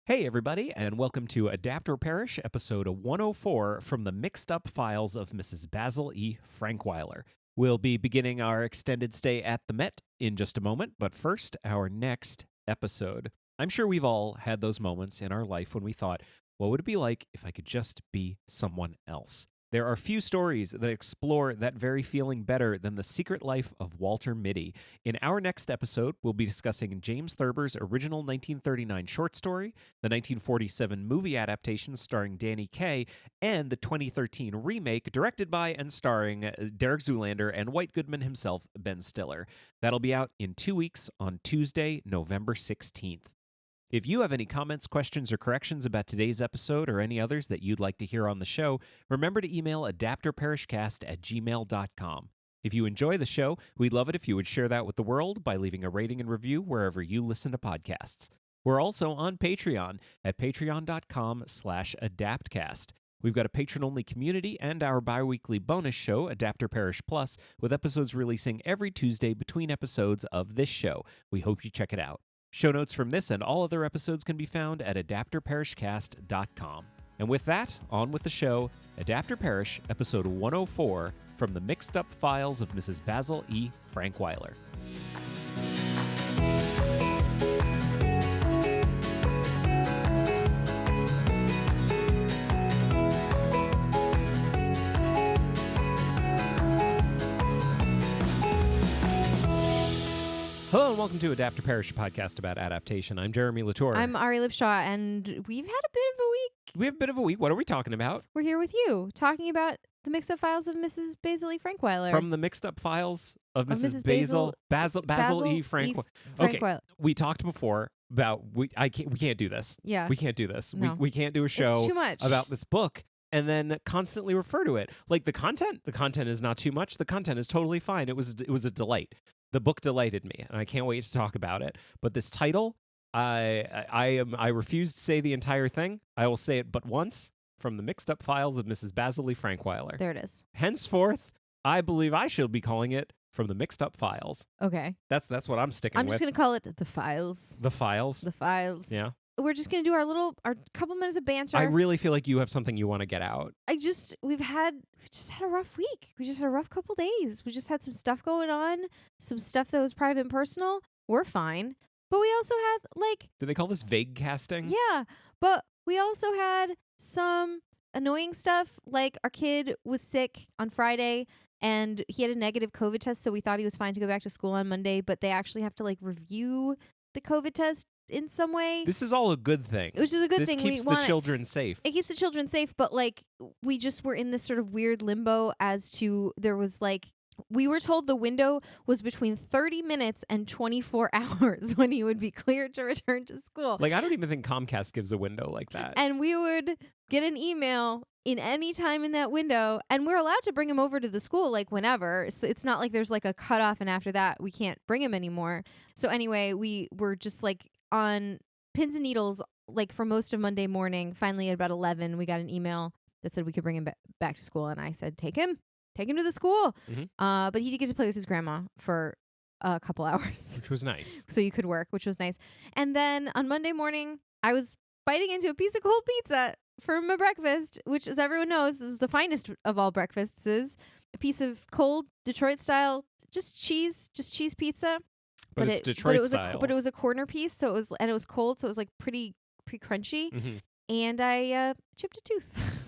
Hey, everybody, and welcome to Adapt or Perish, episode 104 from the Mixed Up Files of Mrs. Basil E. Frankweiler. We'll be beginning our extended stay at the Met in just a moment, but first, our next episode. I'm sure we've all had those moments in our life when we thought, what would it be like if I could just be someone else? There are few stories that explore that very feeling better than The Secret Life of Walter Mitty. In our next episode, we'll be discussing James Thurber's original 1939 short story, the 1947 movie adaptation starring Danny Kaye, and the 2013 remake directed by and starring Derek Zoolander and White Goodman himself, Ben Stiller. That'll be out in 2 weeks on Tuesday, November 16th. If you have any comments, questions, or corrections about today's episode or any others that you'd like to hear on the show, remember to email adaptorperishcast@gmail.com. If you enjoy the show, we'd love it if you would share that with the world by leaving a rating and review wherever you listen to podcasts. We're also on Patreon at patreon.com/adaptcast. We've got a patron-only community and our bi-weekly bonus show, Adapt or Perish Plus, with episodes releasing every Tuesday between episodes of this show. We hope you check it out. Show notes from this and all other episodes can be found at adaptorperishcast.com. And with that, on with the show, Adapt or Perish, episode 104, from the Mixed Up Files of Mrs. Basil E. Frankweiler. Hello and welcome to Adapt or Perish, a podcast about adaptation. I'm Jeremy Latour. I'm Ari Lipshaw, and we've had a bit of a week. We have a bit of a week. What are we talking about? We're here with you, talking about the Mixed Up Files of Mrs. Basil E. Frankweiler. From the Mixed Up Files of Mrs. Basil E. Frankweiler. Okay, we talked before about we can't do this. Yeah, we can't do this. No. We can't do a show it's too much. about this book and then constantly refer to it. Like the content is not too much. The content is totally fine. It was a delight. The book delighted me, and I can't wait to talk about it. But this title, I refuse to say the entire thing. I will say it but once. From the Mixed Up Files of Mrs. Basil E. Frankweiler. There it is. Henceforth, I believe I shall be calling it From the Mixed Up Files. Okay. That's what I'm sticking with. I'm just going to call it The Files. The Files? The Files. Yeah. We're just going to do our couple minutes of banter. I really feel like you have something you want to get out. we just had a rough week. We just had a rough couple days. We just had some stuff going on, some stuff that was private and personal. We're fine. But we also had, Do they call this vague casting? Yeah, but we also had some annoying stuff. Like our kid was sick on Friday and he had a negative COVID test, so we thought he was fine to go back to school on Monday, but they actually have to review the COVID test in some way. This is all a good thing. Which is a good thing. This keeps the children safe. It keeps the children safe, but we just were in this sort of weird limbo as to there was we were told the window was between 30 minutes and 24 hours when he would be cleared to return to school. I don't even think Comcast gives a window like that. And we would get an email in any time in that window, and we're allowed to bring him over to the school whenever. So it's not like there's a cutoff, and after that we can't bring him anymore. So anyway, we were just on pins and needles for most of Monday morning. Finally at about 11, we got an email that said we could bring him back to school, and I said, Take him to the school. Mm-hmm. But he did get to play with his grandma for a couple hours. Which was nice. So you could work, which was nice. And then on Monday morning, I was biting into a piece of cold pizza for my breakfast, which, as everyone knows, is the finest of all breakfasts. Is a piece of cold Detroit-style, just cheese pizza. But it's Detroit style. But it was a corner piece, so it was cold, so it was pretty crunchy. Mm-hmm. And I chipped a tooth.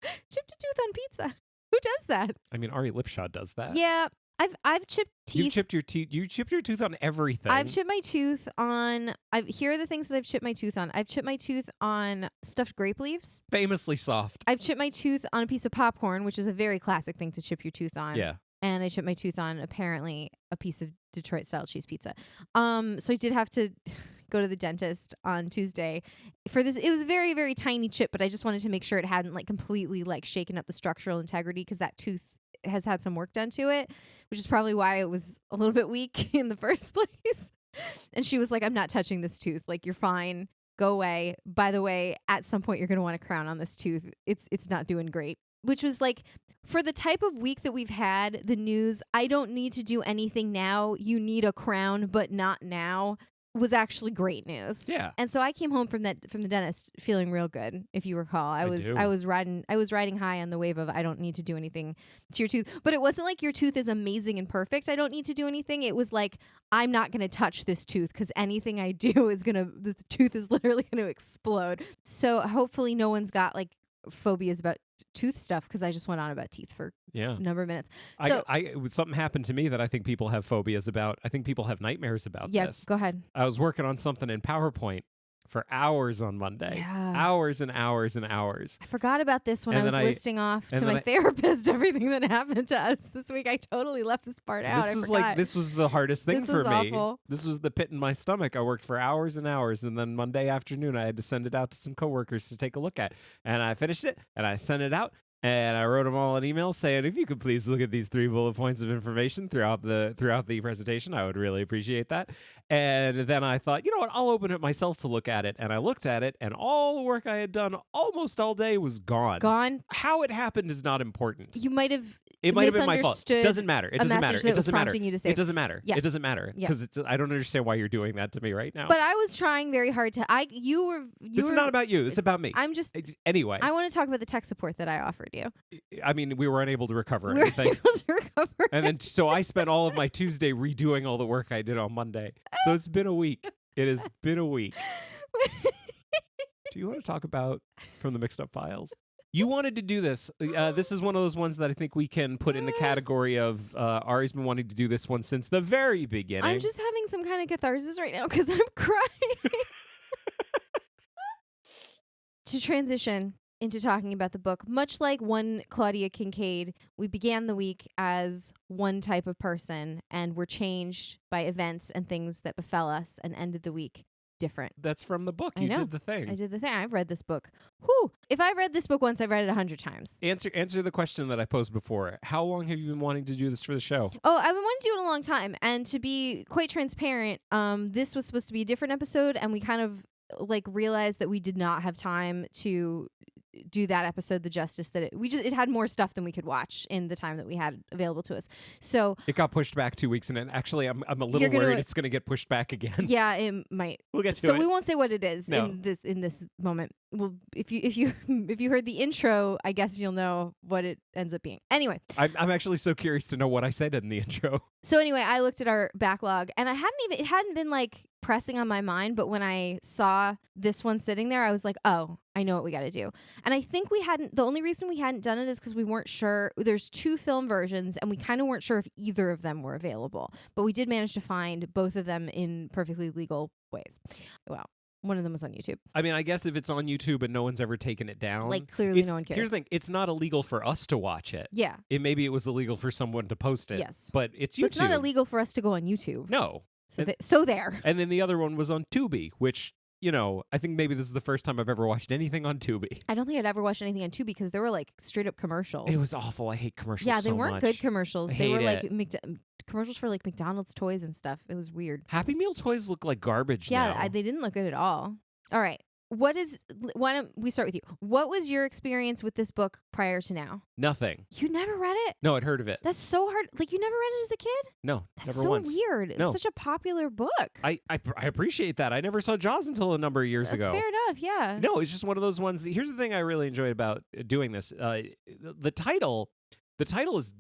Chipped a tooth on pizza. Who does that? I mean, Ari Lipshaw does that. Yeah, I've chipped teeth. You chipped your teeth. You chipped your tooth on everything. I've chipped my tooth on. Here are the things that I've chipped my tooth on. I've chipped my tooth on stuffed grape leaves. Famously soft. I've chipped my tooth on a piece of popcorn, which is a very classic thing to chip your tooth on. Yeah. And I chipped my tooth on apparently a piece of Detroit style cheese pizza. So I did have to go to the dentist on Tuesday for this. It was a very, very tiny chip, but I just wanted to make sure it hadn't completely shaken up the structural integrity, because that tooth has had some work done to it, which is probably why it was a little bit weak in the first place. And she was like, I'm not touching this tooth. You're fine. Go away. By the way, at some point you're going to want a crown on this tooth. It's not doing great. Which was for the type of week that we've had, the news, I don't need to do anything now. You need a crown, but not now. was actually great news. Yeah. And so I came home from the dentist feeling real good. If you recall, I was riding high on the wave of I don't need to do anything to your tooth. But it wasn't like your tooth is amazing and perfect. I don't need to do anything. It was like I'm not going to touch this tooth because anything I do is the tooth is literally going to explode. So hopefully no one's got like phobias about tooth stuff because I just went on about teeth for a number of minutes. So something happened to me that I think people have phobias about. I think people have nightmares about this. Yeah, go ahead. I was working on something in PowerPoint for hours on Monday. Yeah. Hours and hours and hours. I forgot about this when I was listing off to my therapist everything that happened to us this week. I totally left this part out. This was the hardest thing for me. Awful. This was the pit in my stomach. I worked for hours and hours, and then Monday afternoon I had to send it out to some coworkers to take a look at. And I finished it, and I sent it out. And I wrote them all an email saying, if you could please look at these 3 bullet points of information throughout the presentation, I would really appreciate that. And then I thought, you know what, I'll open it myself to look at it. And I looked at it, and all the work I had done almost all day was gone. Gone? How it happened is not important. You might have It might have been my fault. Doesn't matter. It doesn't matter. It doesn't matter. You to say it doesn't matter. Yeah. It doesn't matter because I don't understand why you're doing that to me right now. But I was trying very hard to. This is not about you. It's about me. I'm just anyway. I want to talk about the tech support that I offered you. I mean, we were unable to recover We were anything. able to recover. And then so I spent all of my Tuesday redoing all the work I did on Monday. So it's been a week. It has been a week. Do you want to talk about from the mixed up files? You wanted to do this. This is one of those ones that I think we can put in the category of Ari's been wanting to do this one since the very beginning. I'm just having some kind of catharsis right now because I'm crying. To transition into talking about the book, much like one Claudia Kincaid, we began the week as one type of person and were changed by events and things that befell us and ended the week different. That's from the book. You did the thing. I did the thing. I've read this book. Whew. If I've read this book once, I've read it 100 times. Answer the question that I posed before. How long have you been wanting to do this for the show? Oh, I've been wanting to do it a long time. And to be quite transparent, this was supposed to be a different episode, and we kind of realized that we did not have time to do that episode the justice that it had more stuff than we could watch in the time that we had available to us. So it got pushed back 2 weeks, and then actually I'm a little worried it's going to get pushed back again. Yeah, it might. We'll get to it. So we won't say what it is in this moment. Well, if you heard the intro, I guess you'll know what it ends up being. Anyway, I'm actually so curious to know what I said in the intro. So anyway, I looked at our backlog, and it hadn't been pressing on my mind, but when I saw this one sitting there, I was like, oh, I know what we got to do. And I think the only reason we hadn't done it is because we weren't sure. There's 2 film versions, and we kind of weren't sure if either of them were available, but we did manage to find both of them in perfectly legal ways. Well, one of them was on YouTube. I mean, I guess if it's on YouTube and no one's ever taken it down, clearly no one cares. Here's the thing: it's not illegal for us to watch it. Yeah. Maybe it was illegal for someone to post it. Yes. But it's YouTube. But it's not illegal for us to go on YouTube. No. So there. And then the other one was on Tubi, which, I think maybe this is the first time I've ever watched anything on Tubi. I don't think I'd ever watched anything on Tubi because there were straight up commercials. It was awful. I hate commercials. Yeah, they so weren't much. good commercials. They were it. Commercials for McDonald's toys and stuff. It was weird. Happy Meal toys look like garbage now. Yeah, they didn't look good at all. All right. Why don't we start with you? What was your experience with this book prior to now? Nothing. You never read it? No, I'd heard of it. That's so hard. You never read it as a kid? No, That's never so once. weird. It was such a popular book. I appreciate that. I never saw Jaws until a number of years ago. That's fair enough, yeah. No, it's just one of those ones. Here's the thing I really enjoy about doing this. The title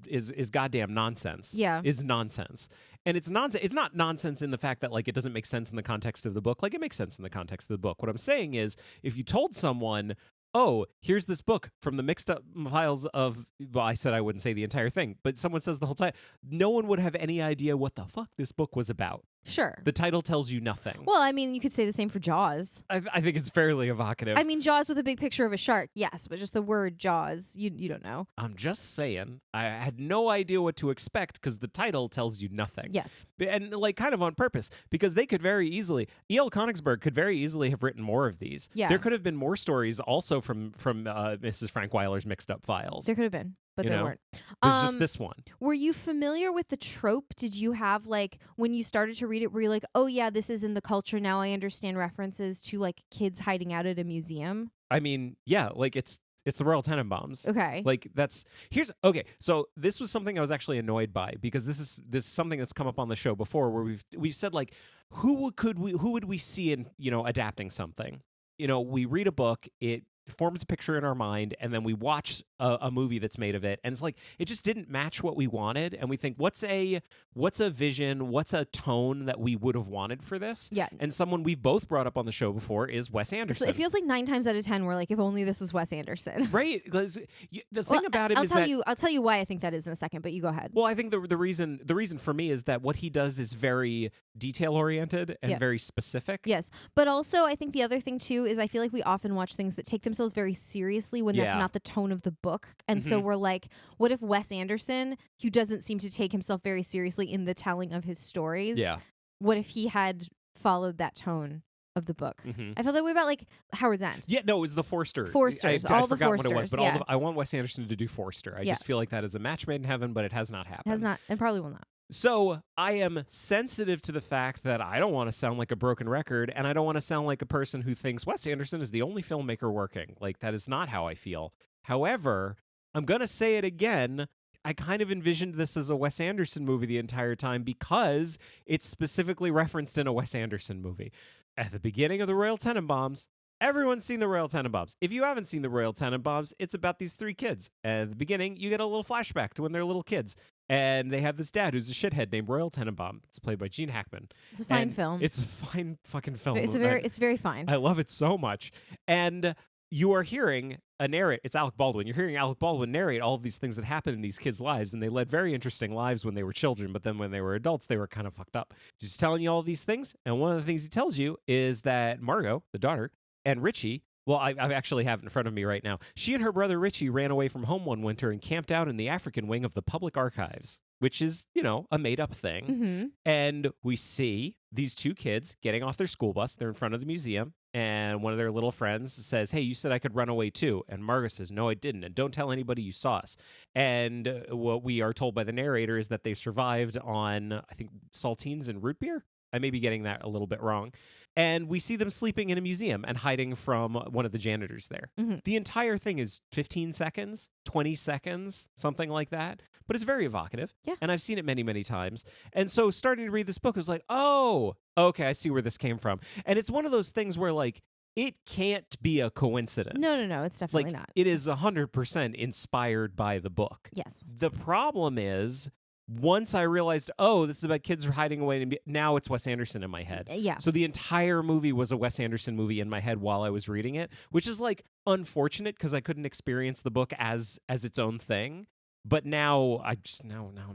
is goddamn nonsense. Yeah. Is nonsense. And it's nonsense. It's not nonsense in the fact that it doesn't make sense in the context of the book. It makes sense in the context of the book. What I'm saying is, if you told someone, oh, here's this book from the mixed up files of, well, I said I wouldn't say the entire thing, but someone says the whole time, no one would have any idea what the fuck this book was about. Sure. The title tells you nothing. Well, I mean, you could say the same for Jaws. I think it's fairly evocative. I mean, Jaws with a big picture of a shark, yes, but just the word Jaws, you don't know. I'm just saying, I had no idea what to expect because the title tells you nothing. Yes. And kind of on purpose, because they could very easily, E.L. Konigsberg could very easily have written more of these. Yeah. There could have been more stories also from Mrs. Frankweiler's mixed up files. There could have been. But there weren't. There's just this one. Were you familiar with the trope? Did you have when you started to read it, were you like, oh yeah, this is in the culture now, I understand references to kids hiding out at a museum? I mean, yeah, It's the Royal Tenenbaums. Okay. Like okay. So this was something I was actually annoyed by because this is something that's come up on the show before where we've said like who would we see in adapting something. We read a book, it forms a picture in our mind, and then we watch a movie that's made of it, and it's like it just didn't match what we wanted, and we think what's a vision, what's a tone that we would have wanted for this. Yeah. And someone we've both brought up on the show before is Wes Anderson. It feels like 9 times out of 10 we're like, if only this was Wes Anderson. Right. The thing about it I'll tell you why I think that is in a second, but you go ahead. Well, I think the reason for me is that what he does is very detail oriented and very specific. Yes. But also I think the other thing too is I feel like we often watch things that take themselves very seriously when that's not the tone of the book. And so we're like, what if Wes Anderson, who doesn't seem to take himself very seriously in the telling of his stories, what if he had followed that tone of the book? I felt that way about like Howard's End. Yeah, no, it was the Forster. Forsters, I all the forgot Forsters. what it was, but I want Wes Anderson to do Forster. I just feel like that is a match made in heaven, but it has not happened. Has not, and probably will not. So I am sensitive to the fact that I don't want to sound like a broken record, and I don't want to sound like a person who thinks Wes Anderson is the only filmmaker working. Like, that is not how I feel. However, I'm going to say it again. I kind of envisioned this as a Wes Anderson movie the entire time because it's specifically referenced in a Wes Anderson movie. At the beginning of the Royal Tenenbaums, everyone's seen the Royal Tenenbaums. If you haven't seen the Royal Tenenbaums, it's about these 3 kids. And at the beginning, you get a little flashback to when they're little kids. And they have this dad who's a shithead named Royal Tenenbaum. It's played by Gene Hackman. It's a fine film. It's a fine fucking film. It's very fine. I love it so much. And you are hearing it's Alec Baldwin. You're hearing Alec Baldwin narrate all of these things that happened in these kids' lives, and they led very interesting lives when they were children, but then when they were adults, they were kind of fucked up. He's telling you all of these things, and one of the things he tells you is that Margot, the daughter, and Richie, well, I actually have it in front of me right now. She and her brother Richie ran away from home one winter and camped out in the African wing of the public archives, which is, a made-up thing. And we see these 2 kids getting off their school bus. They're in front of the museum, and one of their little friends says, "Hey, you said I could run away too." And Margot says, "No, I didn't, and don't tell anybody you saw us." And what we are told by the narrator is that they survived on, I think, saltines and root beer. I may be getting that a little bit wrong. And we see them sleeping in a museum and hiding from one of the janitors there. The entire thing is 15 seconds, 20 seconds, something like that. But it's very evocative. Yeah. And I've seen it many, many times. And so starting to read this book, I was like, oh, okay, I see where this came from. And it's one of those things where, like, it can't be a coincidence. No, it's definitely not. It is 100% inspired by the book. Yes. The problem is, once I realized, this is about kids hiding away, now it's Wes Anderson in my head. Yeah. So the entire movie was a Wes Anderson movie in my head while I was reading it, which is like unfortunate because I couldn't experience the book as its own thing. But now I'm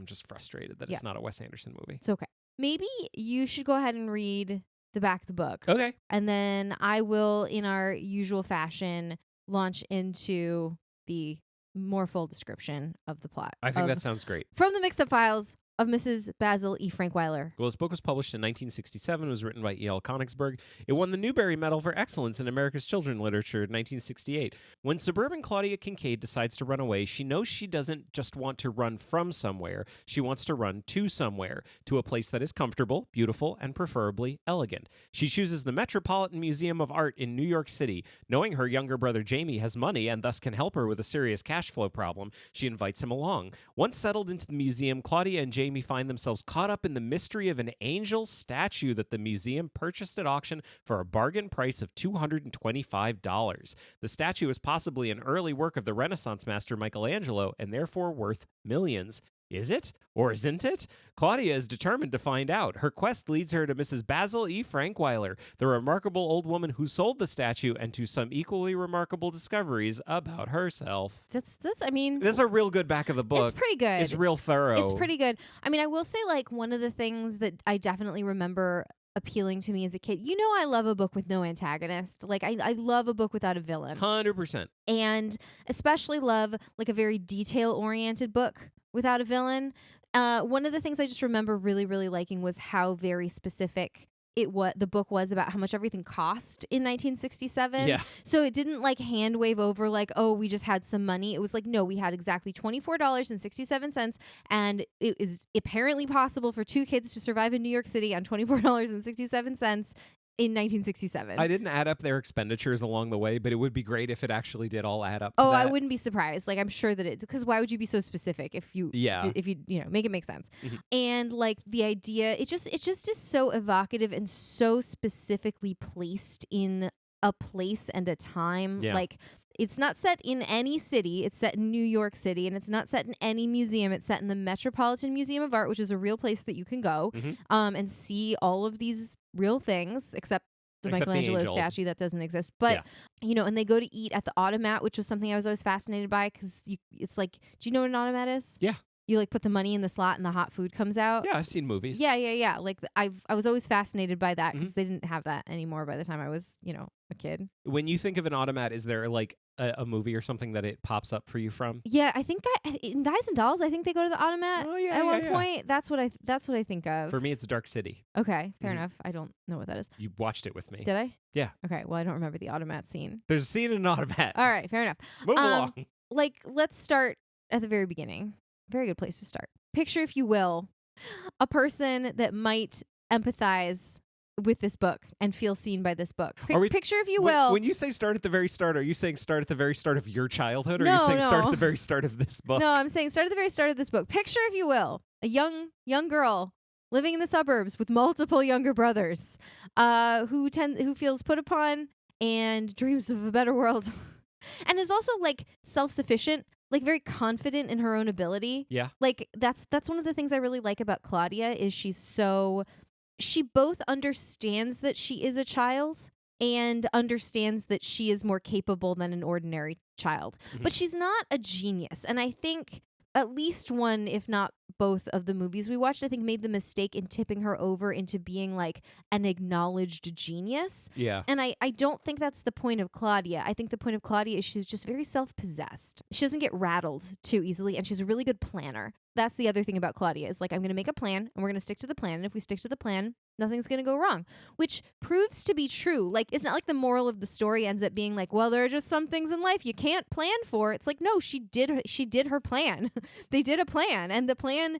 just frustrated that it's not a Wes Anderson movie. It's okay. Maybe you should go ahead and read the back of the book. Okay. And then I will, in our usual fashion, launch into the more full description of the plot. I think that sounds great. From the Mixed Up Files of Mrs. Basil E. Frankweiler. Well, this book was published in 1967. It was written by E.L. Konigsberg. It won the Newbery Medal for Excellence in America's Children's Literature in 1968. When suburban Claudia Kincaid decides to run away, she knows she doesn't just want to run from somewhere. She wants to run to somewhere, to a place that is comfortable, beautiful, and preferably elegant. She chooses the Metropolitan Museum of Art in New York City. Knowing her younger brother Jamie has money and thus can help her with a serious cash flow problem, she invites him along. Once settled into the museum, Claudia and Jamie find themselves caught up in the mystery of an angel statue that the museum purchased at auction for a bargain price of $225. The statue is possibly an early work of the Renaissance master Michelangelo and therefore worth millions. Is it? Or isn't it? Claudia is determined to find out. Her quest leads her to Mrs. Basil E. Frankweiler, the remarkable old woman who sold the statue, and to some equally remarkable discoveries about herself. That's a real good back of the book. It's pretty good. It's real thorough. It's pretty good. I mean, I will say, like, one of the things that I definitely remember appealing to me as a kid, I love a book with no antagonist. Like, I love a book without a villain. 100%. And especially love, like, a very detail-oriented book without a villain. One of the things I just remember really, really liking was how very specific the book was about how much everything cost in 1967. Yeah. So it didn't like hand wave over like, oh, we just had some money. It was like, no, we had exactly $24.67, and it is apparently possible for 2 kids to survive in New York City on $24.67 in 1967. I didn't add up their expenditures along the way, but it would be great if it actually did all add up to Oh, that. I wouldn't be surprised. Like, I'm sure that it, because why would you be so specific if you, Yeah. if you, make it make sense? Mhm. And like the idea, it just is so evocative and so specifically placed in a place and a time. Yeah. Like, it's not set in any city. It's set in New York City, and it's not set in any museum. It's set in the Metropolitan Museum of Art, which is a real place that you can go Mhm. and see all of these real things, except the Except the Michelangelo angel. statue that doesn't exist. But, and they go to eat at the automat, which was something I was always fascinated by because it's like, do you know what an automat is? Yeah. You like put the money in the slot and the hot food comes out. Yeah, I've seen movies. Yeah. Like I was always fascinated by that because Mhm. they didn't have that anymore by the time I was, a kid. When you think of an automat, is there like a movie or something that it pops up for you from? Yeah, I think in Guys and Dolls, I think they go to the automat Oh, yeah, at one yeah. point. That's what I think of. For me, it's Dark City. Okay, fair Mhm. enough. I don't know what that is. You watched it with me. Did I? Yeah. Okay. Well, I don't remember the automat scene. There's a scene in an automat. All right, fair enough. Move along. Like, let's start at the very beginning. Very good place to start. Picture, if you will, a person that might empathize with this book and feel seen by this book. Picture, if you will. When you say start at the very start, are you saying start at the very start of your childhood, or No, are you saying start no. at the very start of this book? No, I'm saying start at the very start of this book. Picture, if you will, a young girl living in the suburbs with multiple younger brothers, who feels put upon and dreams of a better world, and is also like self-sufficient, like very confident in her own ability. Yeah. Like that's one of the things I really like about Claudia is she both understands that she is a child and understands that she is more capable than an ordinary child. Mhm. But she's not a genius. And I think at least one, if not both of the movies we watched, I think made the mistake in tipping her over into being like an acknowledged genius. Yeah. And I don't think that's the point of Claudia. I think the point of Claudia is she's just very self-possessed. She doesn't get rattled too easily, and she's a really good planner. That's the other thing about Claudia is like, I'm going to make a plan and we're going to stick to the plan. And if we stick to the plan, nothing's going to go wrong, which proves to be true. Like, it's not like the moral of the story ends up being like, well, there are just some things in life you can't plan for. It's like, no, she did her plan. They did a plan, and the plan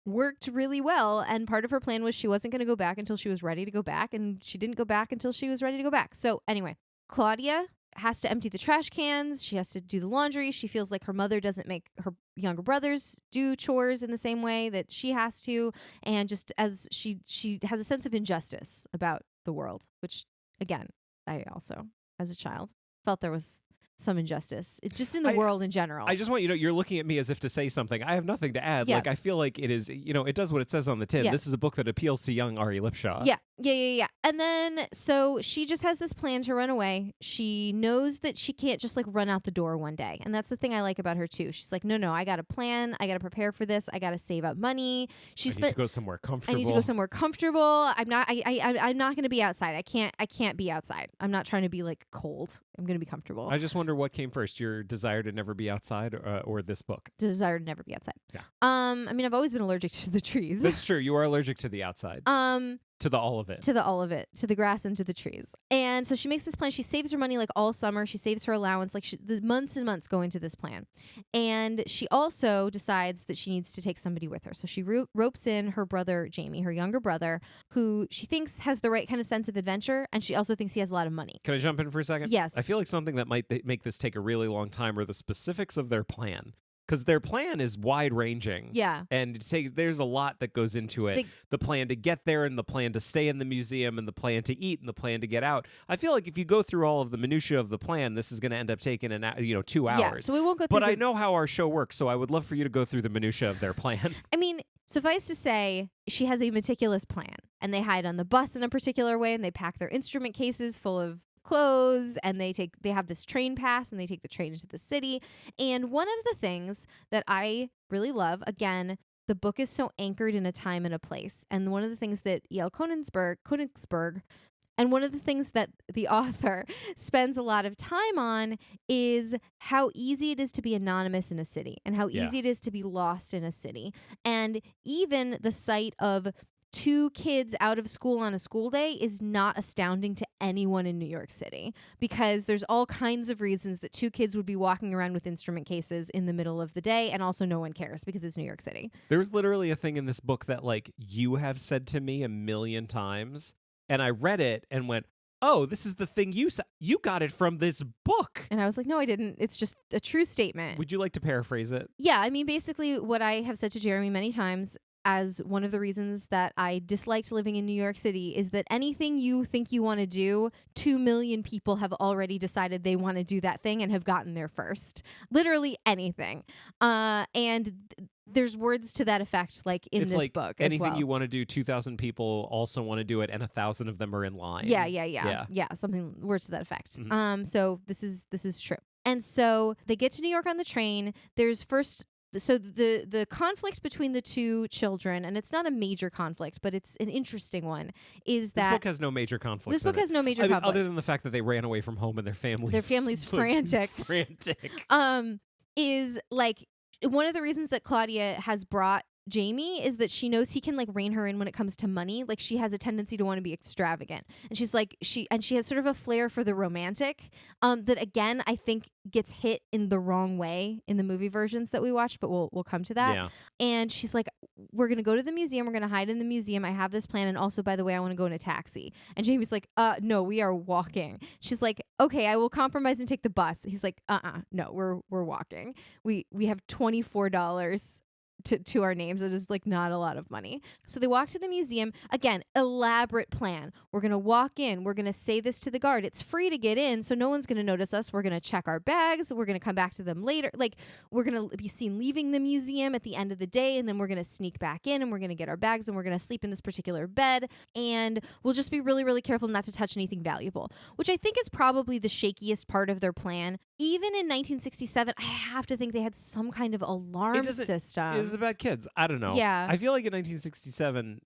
worked really well. And part of her plan was she wasn't going to go back until she was ready to go back. And she didn't go back until she was ready to go back. So anyway, Claudia has to empty the trash cans. She has to do the laundry. She feels like her mother doesn't make her younger brothers do chores in the same way that she has to. And just as she has a sense of injustice about the world, which again, I also, as a child, felt there was some injustice. It's just in the world in general. I just want you're looking at me as if to say something. I have nothing to add. Yeah. Like, I feel like it is, it does what it says on the tin. Yeah. This is a book that appeals to young Ari Lipshaw. Yeah. And then, so she just has this plan to run away. She knows that she can't just like run out the door one day. And that's the thing I like about her too. She's like, no, I got a plan. I got to prepare for this. I got to save up money. I need to go somewhere comfortable. I need to go somewhere comfortable. I'm not going to be outside. I can't be outside. I'm not trying to be like cold. I'm going to be comfortable. I just wonder what came first, your desire to never be outside or this book? The desire to never be outside. Yeah. I mean, I've always been allergic to the trees. That's true. You are allergic to the outside. To the all of it. To the all of it. To the grass and to the trees. And so she makes this plan. She saves her money like all summer. She saves her allowance. Like the months and months go into this plan. And she also decides that she needs to take somebody with her. So she ropes in her brother, Jamie, her younger brother, who she thinks has the right kind of sense of adventure. And she also thinks he has a lot of money. Can I jump in for a second? Yes. I feel like something that might make this take a really long time are the specifics of their plan. Because their plan is wide-ranging. Yeah. And there's a lot that goes into it. The plan to get there, and the plan to stay in the museum, and the plan to eat, and the plan to get out. I feel like if you go through all of the minutiae of the plan, this is going to end up taking 2 hours. Yeah, so we won't go through But I know how our show works, so I would love for you to go through the minutiae of their plan. I mean, suffice to say, she has a meticulous plan. And they hide on the bus in a particular way, and they pack their instrument cases full of clothes, and they have this train pass, and they take the train into the city. And one of the things that I really love, again, the book is so anchored in a time and a place. And one of the things that E.L. Königsberg, and one of the things that the author spends a lot of time on is how easy it is to be anonymous in a city, and how easy it is to be lost in a city. And even the sight of 2 kids out of school on a school day is not astounding to anyone in New York City, because there's all kinds of reasons that 2 kids would be walking around with instrument cases in the middle of the day, and also no one cares because it's New York City. There's literally a thing in this book that, like, you have said to me a million times and I read it and went, oh, this is the thing you said. You got it from this book. And I was like, no, I didn't. It's just a true statement. Would you like to paraphrase it? Yeah, I mean, basically what I have said to Jeremy many times as one of the reasons that I disliked living in New York City is that anything you think you want to do, 2 million people have already decided they want to do that thing and have gotten there first. Literally anything. There's words to that effect, like in this book as anything well. you want to do, 2,000 people also want to do it, and 1,000 of them are in line. Yeah, something words to that effect. Mm-hmm. So this is true. And so they get to New York on the train. There's first. So the conflict between the two children, and it's not a major conflict, but it's an interesting one, is that this book has no major conflict. This book has no major conflict. Other than the fact that they ran away from home and their family's frantic. Frantic. Is like one of the reasons that Claudia has brought Jamie is that she knows he can like rein her in when it comes to money. Like she has a tendency to want to be extravagant, and she's like she has sort of a flair for the romantic that again I think gets hit in the wrong way in the movie versions that we watched, but we'll come to that. Yeah. And she's like, we're gonna go to the museum, we're gonna hide in the museum, I have this plan, and also by the way I want to go in a taxi. And Jamie's like, no, we are walking. She's like, okay, I will compromise and take the bus. He's like, no, we're walking. We have $24 to our names. It is like not a lot of money. So they walk to the museum. Again, elaborate plan. We're going to walk in. We're going to say this to the guard. It's free to get in, so no one's going to notice us. We're going to check our bags. We're going to come back to them later. Like we're going to be seen leaving the museum at the end of the day, and then we're going to sneak back in and we're going to get our bags and we're going to sleep in this particular bed, and we'll just be really, really careful not to touch anything valuable, which I think is probably the shakiest part of their plan. Even in 1967, I have to think they had some kind of alarm system. It was about kids. I don't know. Yeah. I feel like in 1967,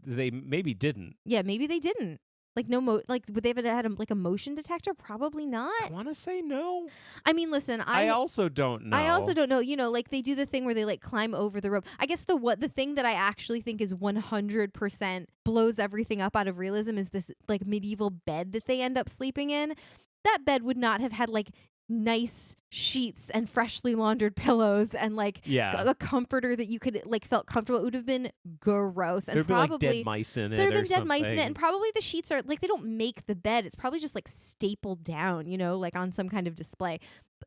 they maybe didn't. Yeah, maybe they didn't. Like would they have had a motion detector? Probably not. I want to say no. I mean, listen, I also don't know. I also don't know. You know, like they do the thing where they like climb over the rope. I guess the thing that I actually think is 100% blows everything up out of realism is this like medieval bed that they end up sleeping in. That bed would not have had like nice sheets and freshly laundered pillows and like a comforter that you could like felt comfortable. It would have been gross, and there'd probably be like dead mice in it. There'd have been dead something. mice in it, and probably the sheets are like they don't make the bed. It's probably just like stapled down, you know, like on some kind of display.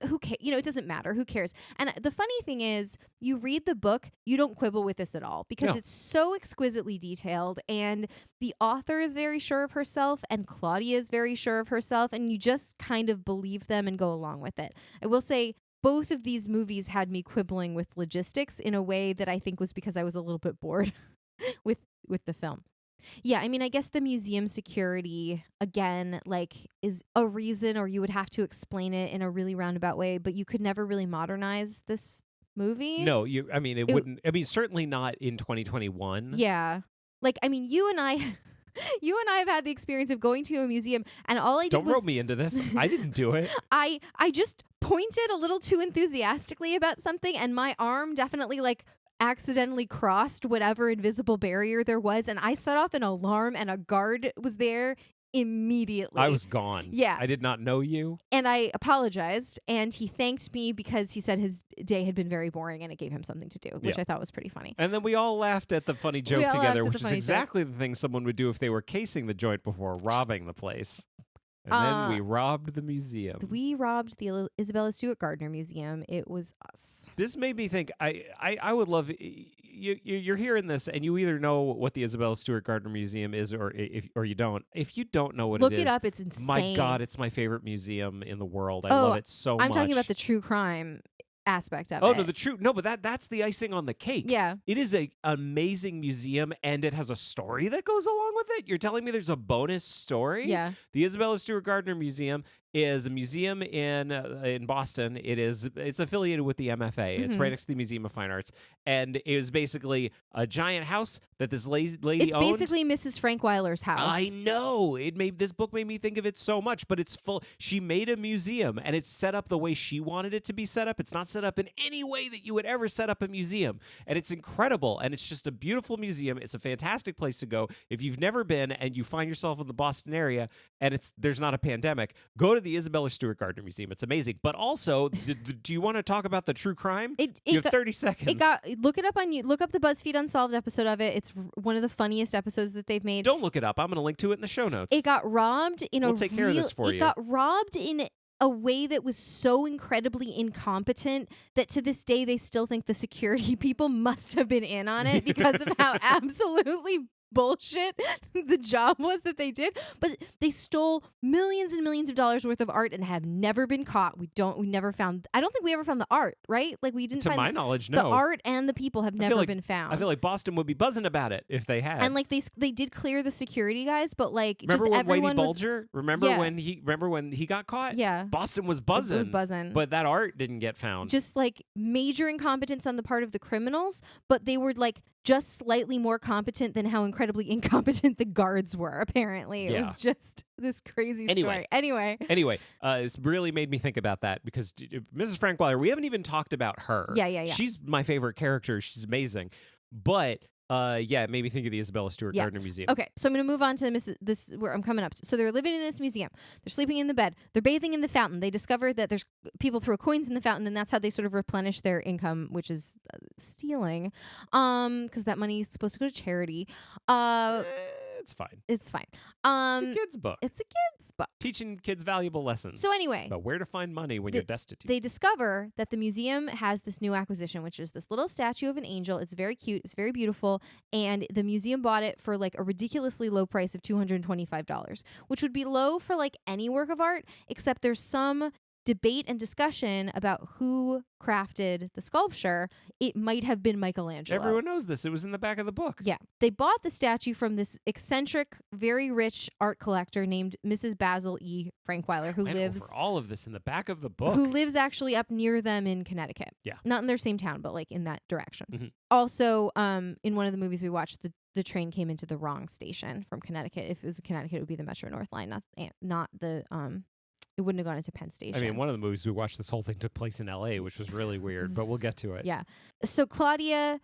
Who cares? You know, it doesn't matter. Who cares? And the funny thing is, you read the book, you don't quibble with this at all because it's so exquisitely detailed, and the author is very sure of herself, and Claudia is very sure of herself, and you just kind of believe them and go along with it. I will say, both of these movies had me quibbling with logistics in a way that I think was because I was a little bit bored with the film. Yeah, I mean, I guess the museum security, again, like, is a reason, or you would have to explain it in a really roundabout way, but you could never really modernize this movie. No, I mean, it wouldn't. I mean, certainly not in 2021. Yeah. Like, I mean, you and I have had the experience of going to a museum, and all I did Don't was... rope me into this. I didn't do it. I just pointed a little too enthusiastically about something, and my arm definitely, like, accidentally crossed whatever invisible barrier there was, and I set off an alarm, and a guard was there immediately. I was gone. Yeah. I did not know you. And I apologized, and he thanked me because he said his day had been very boring and it gave him something to do, which I thought was pretty funny. And then we all laughed at the funny joke together, which is exactly the thing someone would do if they were casing the joint before robbing the place. And then we robbed the museum. We robbed the Isabella Stewart Gardner Museum. It was us. This made me think, I would love, you're hearing this and you either know what the Isabella Stewart Gardner Museum is or you don't. If you don't know what Look it is. Look it up. It's insane. My God, it's my favorite museum in the world. I love it so much. I'm talking about the true crime aspect of it. Oh, no, but that's the icing on the cake. Yeah. It is an amazing museum, and it has a story that goes along with it. You're telling me there's a bonus story? Yeah. The Isabella Stewart Gardner Museum is a museum in Boston. It's affiliated with the MFA. Mm-hmm. It's right next to the Museum of Fine Arts, and it is basically a giant house that this lady owned. It's basically Mrs. Frankweiler's house. I know. This book made me think of it so much, but it's full. She made a museum, and it's set up the way she wanted it to be set up. It's not set up in any way that you would ever set up a museum, and it's incredible, and it's just a beautiful museum. It's a fantastic place to go. If you've never been and you find yourself in the Boston area and there's not a pandemic, go to to the Isabella Stewart Gardner Museum. It's amazing. But also, do you want to talk about the true crime? You have 30 seconds. Look it up look up the BuzzFeed Unsolved episode of it. It's one of the funniest episodes that they've made. Don't look it up. I'm going to link to it in the show notes. It got robbed in we'll take care of this for you. It got robbed in a way that was so incredibly incompetent that to this day they still think the security people must have been in on it because of how absolutely bullshit the job was that they did. But they stole millions and millions of dollars worth of art and have never been caught. I don't think we ever found the art, right? Like we didn't to find my knowledge, the no. art and the people have never been found. I feel like Boston would be buzzing about it if they had. And like they did clear the security guys, but like remember just when everyone Whitey was Bulger? Remember when he got caught? Yeah. Boston was buzzing. It was buzzing. But that art didn't get found. Just like major incompetence on the part of the criminals, but they were like just slightly more competent than how incredibly incompetent the guards were, apparently. It was just this crazy story. Anyway, it's really made me think about that because Mrs. Frankweiler, we haven't even talked about her. Yeah. She's my favorite character. She's amazing. But it made me think of the Isabella Stewart Gardner Museum. Okay, so I'm going to move on to this where I'm coming up. So they're living in this museum. They're sleeping in the bed. They're bathing in the fountain. They discover that there's people throw coins in the fountain, and that's how they sort of replenish their income, which is stealing, because that money is supposed to go to charity. It's fine. It's fine. It's a kid's book. It's a kid's book. Teaching kids valuable lessons. So anyway. About where to find money when you're destitute. They discover that the museum has this new acquisition, which is this little statue of an angel. It's very cute. It's very beautiful. And the museum bought it for like a ridiculously low price of $225, which would be low for like any work of art, except there's some debate and discussion about who crafted the sculpture. It might have been Michelangelo. Everyone knows this. It was in the back of the book. Yeah. They bought the statue from this eccentric, very rich art collector named Mrs. Basil E. Frankweiler, who lives over all of this in the back of the book. Who lives actually up near them in Connecticut. Yeah. Not in their same town, but like in that direction. Mm-hmm. Also, in one of the movies we watched, the train came into the wrong station from Connecticut. If it was Connecticut, it would be the Metro North line, not the it wouldn't have gone into Penn Station. I mean, one of the movies we watched, this whole thing took place in L.A., which was really weird, but we'll get to it. Yeah. So Claudia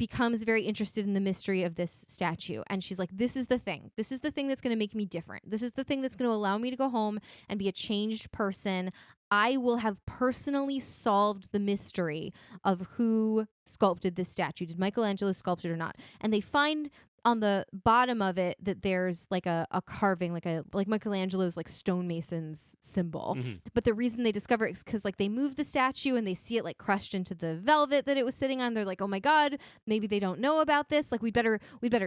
becomes very interested in the mystery of this statue. And she's like, this is the thing. This is the thing that's going to make me different. This is the thing that's going to allow me to go home and be a changed person. I will have personally solved the mystery of who sculpted this statue. Did Michelangelo sculpt it or not? And they find on the bottom of it that there's like a carving, like Michelangelo's like stonemason's symbol. Mm-hmm. But the reason they discover it is because like they move the statue and they see it like crushed into the velvet that it was sitting on. They're like, oh my God, maybe they don't know about this. Like we'd better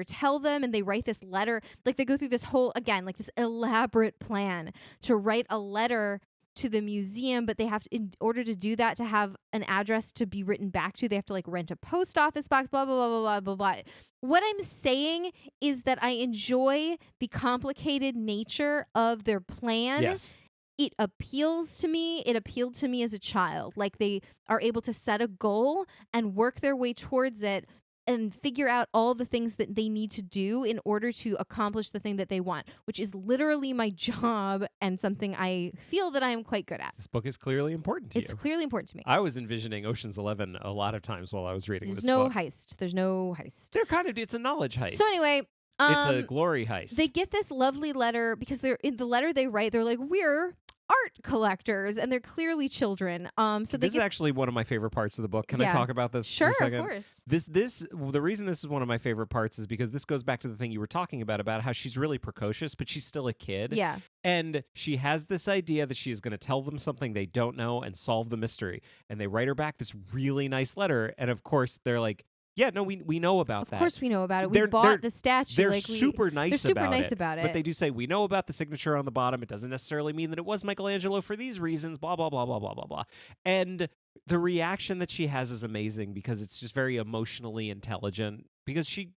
tell them. And they write this letter. Like they go through this whole, again, like this elaborate plan to write a letter to the museum, but they have to, in order to do that, to have an address to be written back to, they have to like rent a post office box, blah, blah, blah, blah, blah, blah, blah. What I'm saying is that I enjoy the complicated nature of their plan. Yes. It appeals to me. It appealed to me as a child. Like they are able to set a goal and work their way towards it and figure out all the things that they need to do in order to accomplish the thing that they want, which is literally my job and something I feel that I am quite good at. This book is clearly important to you. It's clearly important to me. I was envisioning Ocean's 11 a lot of times while I was reading There's this no book. heist. There's no heist. It's a knowledge heist. So anyway, it's a glory heist. They get this lovely letter because they're in the letter they write. They're like, we're art collectors, and they're clearly children. So this is actually one of my favorite parts of the book. Can I talk about this Sure, for a second? Of course. The reason this is one of my favorite parts is because this goes back to the thing you were talking about how she's really precocious, but she's still a kid. Yeah. And she has this idea that she is going to tell them something they don't know and solve the mystery. And they write her back this really nice letter. And of course, they're like, yeah, no, we know about that. Of course we know about it. We bought the statue. They're super nice about it. But they do say, we know about the signature on the bottom. It doesn't necessarily mean that it was Michelangelo for these reasons, blah, blah, blah, blah, blah, blah, blah. And the reaction that she has is amazing because it's just very emotionally intelligent because she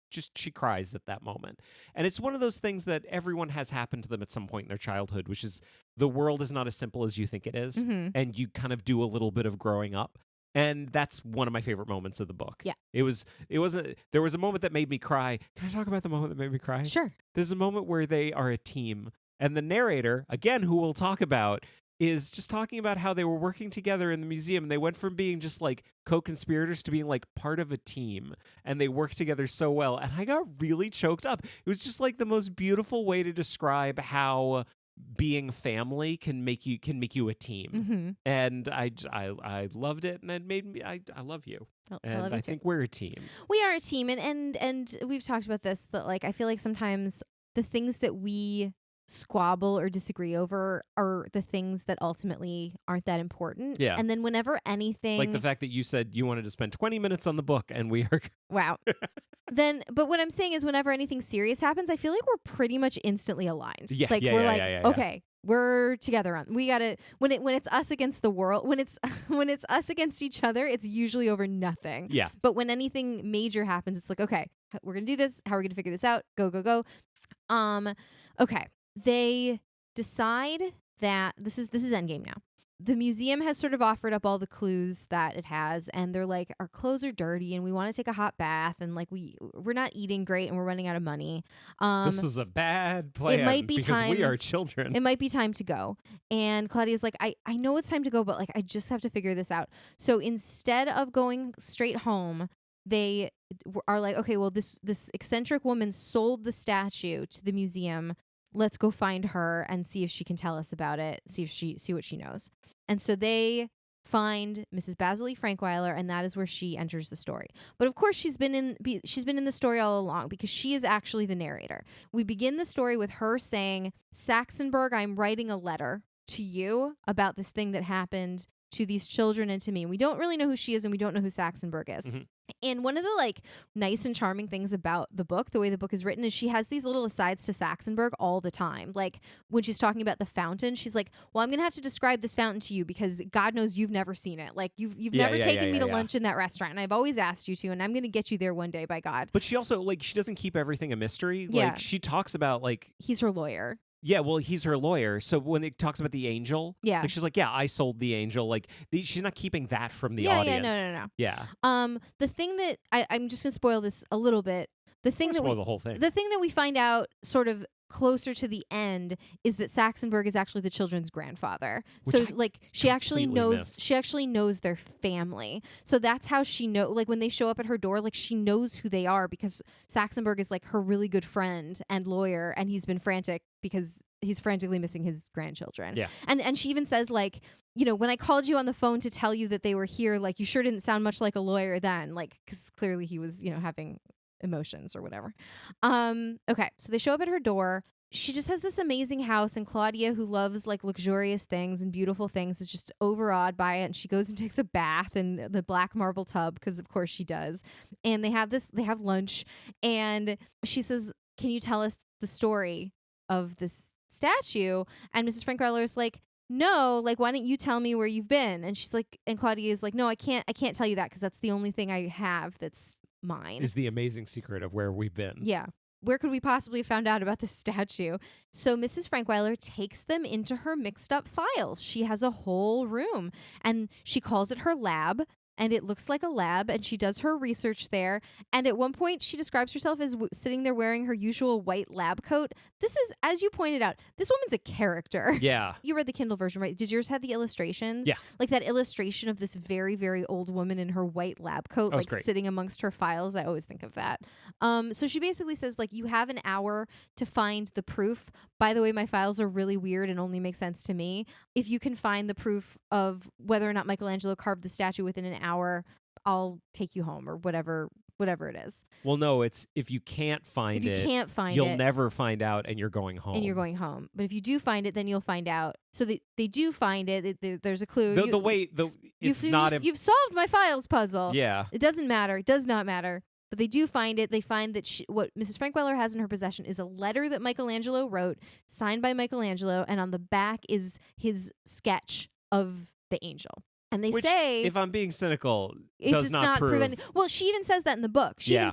cries at that moment. And it's one of those things that everyone has happened to them at some point in their childhood, which is the world is not as simple as you think it is. Mm-hmm. And you kind of do a little bit of growing up. And that's one of my favorite moments of the book. Yeah. There was a moment that made me cry. Can I talk about the moment that made me cry? Sure. There's a moment where they are a team. And the narrator, again, who we'll talk about, is just talking about how they were working together in the museum. And they went from being just like co-conspirators to being like part of a team. And they worked together so well. And I got really choked up. It was just like the most beautiful way to describe how being family can make you a team. Mm-hmm. And I loved it, and it made me I love you. I love And you I too. think we're a team. We are a team, and we've talked about this, that like I feel like sometimes the things that we squabble or disagree over are the things that ultimately aren't that important. Yeah. And then whenever anything, Like the fact that you said you wanted to spend 20 minutes on the book, and we are wow. But what I'm saying is whenever anything serious happens, I feel like we're pretty much instantly aligned. Yeah, Like yeah, we're yeah, like, yeah, yeah, yeah. okay, we're together on. We gotta when it's us against the world. When it's when it's us against each other, it's usually over nothing. Yeah. But when anything major happens, it's like, okay, we're gonna do this. How are we gonna figure this out? Go, go, go. Okay. They decide that this is endgame now. The museum has sort of offered up all the clues that it has, and they're like, our clothes are dirty and we want to take a hot bath, and like we're not eating great and we're running out of money. This is a bad plan might be because we time- are children. It might be time to go. And Claudia's like, I know it's time to go, but like I just have to figure this out. So instead of going straight home, they are like, okay, well this eccentric woman sold the statue to the museum. Let's go find her and see if she can tell us about it. See what she knows. And so they find Mrs. Basil E. Frankweiler, and that is where she enters the story. But of course, she's been in the story all along because she is actually the narrator. We begin the story with her saying, "Saxonburg, I'm writing a letter to you about this thing that happened to these children and to me." And we don't really know who she is, and we don't know who Saxonburg is. Mm-hmm. And one of the like nice and charming things about the book, the way the book is written, is she has these little asides to Saxonburg all the time. Like when she's talking about the fountain, she's like, "Well, I'm gonna have to describe this fountain to you because God knows you've never seen it. Like you've never taken me to lunch in that restaurant, and I've always asked you to, and I'm gonna get you there one day by God." But she also she doesn't keep everything a mystery. Yeah. Like she talks about he's her lawyer. Yeah, well, he's her lawyer. So when it talks about the angel, Yeah. she's like, yeah, I sold the angel. Like she's not keeping that from the Yeah, audience. no. Yeah. The thing that I'm just gonna spoil this a little bit. The thing that spoil the whole thing. The thing that we find out sort of closer to the end is that Saxonburg is actually the children's grandfather. Which so she actually knows missed. their family. So that's how she when they show up at her door, like she knows who they are because Saxonburg is like her really good friend and lawyer, and he's been frantic because he's frantically missing his grandchildren. Yeah. And she even says like, when I called you on the phone to tell you that they were here, like you sure didn't sound much like a lawyer then, like because clearly he was, having emotions or whatever. Okay, so they show up at her door. She just has this amazing house, and Claudia, who loves like luxurious things and beautiful things, is just overawed by it. And she goes and takes a bath in the black marble tub because of course she does. And they have lunch, and she says, "Can you tell us the story of this statue?" And Mrs. Frankweiler is like, "No, like why don't you tell me where you've been?" And she's like, and Claudia is like, "No, I can't tell you that because that's the only thing I have that's mine." Is the amazing secret of where we've been. Yeah. Where could we possibly have found out about this statue? So Mrs. Frankweiler takes them into her mixed up files. She has a whole room, and she calls it her lab, and it looks like a lab, and she does her research there. And at one point, she describes herself as sitting there wearing her usual white lab coat. This is, as you pointed out, this woman's a character. Yeah. You read the Kindle version, right? Did yours have the illustrations? Yeah. Like that illustration of this very, very old woman in her white lab coat, like great. sitting amongst her files. I always think of that. So she basically says, like, you have an hour to find the proof. By the way, my files are really weird and only make sense to me. If you can find the proof of whether or not Michelangelo carved the statue within an hour, I'll take you home, or whatever it is. Well, no, it's if you can't find it, you'll never find out, and you're going home. But if you do find it, then you'll find out. So they do find it. There's a clue. You've solved my files puzzle. Yeah. It doesn't matter. It does not matter. But they do find it. They find that what Mrs. Frankweiler has in her possession is a letter that Michelangelo wrote, signed by Michelangelo, and on the back is his sketch of the angel. And they say, if I'm being cynical, does not prove. Well, she even says that in the book. Yeah.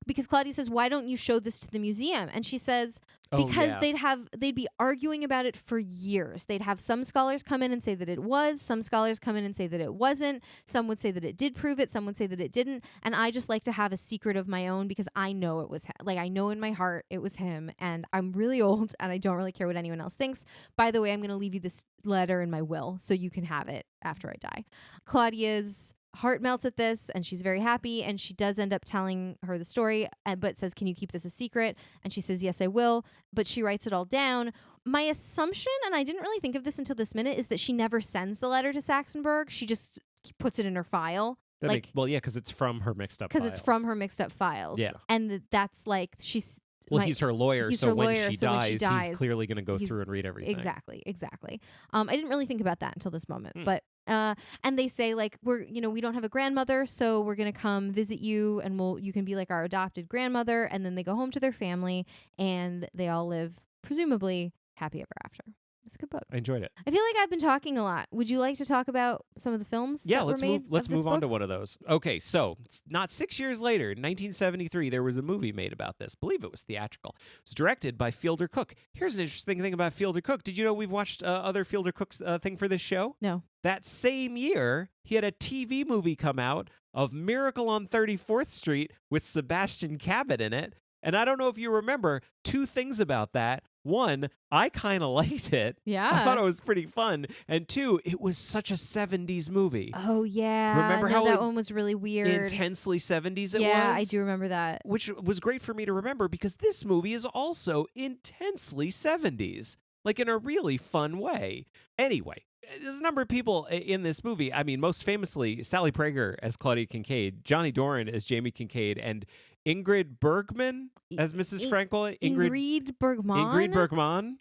Because Claudia says, "Why don't you show this to the museum?" And she says, because they'd be arguing about it for years. They'd have some scholars come in and say that it was, some scholars come in and say that it wasn't. Some would say that it did prove it, some would say that it didn't. And I just like to have a secret of my own because I know it was I know in my heart it was him, and I'm really old and I don't really care what anyone else thinks. By the way, I'm going to leave you this letter in my will so you can have it after I die. Claudia's heart melts at this, and she's very happy, and she does end up telling her the story, but says, "Can you keep this a secret?" And she says, "Yes, I will," but she writes it all down. My assumption, and I didn't really think of this until this minute, is that she never sends the letter to Saxonburg. She just puts it in her file. Because it's from her mixed up files. Because it's from her mixed up files. Yeah. And that's like, she's... he's her lawyer, he's so her when lawyer, she so when dies, she dies, he's clearly going to go through and read everything. Exactly. I didn't really think about that until this moment. But, and they say, like, we don't have a grandmother, so we're going to come visit you, and you can be like our adopted grandmother. And then they go home to their family, and they all live, presumably, happy ever after. It's a good book. I enjoyed it. I feel like I've been talking a lot. Would you like to talk about some of the films? Yeah, that let's were made move on to one of those. Okay, so not 6 years later, 1973, there was a movie made about this. I believe it was theatrical. It was directed by Fielder Cook. Here's an interesting thing about Fielder Cook. Did you know we've watched other Fielder Cook's thing for this show? No. That same year, he had a TV movie come out of Miracle on 34th Street with Sebastian Cabot in it. And I don't know if you remember 2 things about that. 1, I kind of liked it. Yeah. I thought it was pretty fun. And 2, it was such a 70s movie. Oh, yeah. Remember how that one was really weird. Intensely 70s it was? Yeah, I do remember that. Which was great for me to remember because this movie is also intensely 70s, like in a really fun way. Anyway, there's a number of people in this movie. I mean, most famously, Sally Prager as Claudia Kincaid, Johnny Doran as Jamie Kincaid, and Ingrid Bergman as Mrs. Frankweiler. Ingrid Bergman? Ingrid Bergman.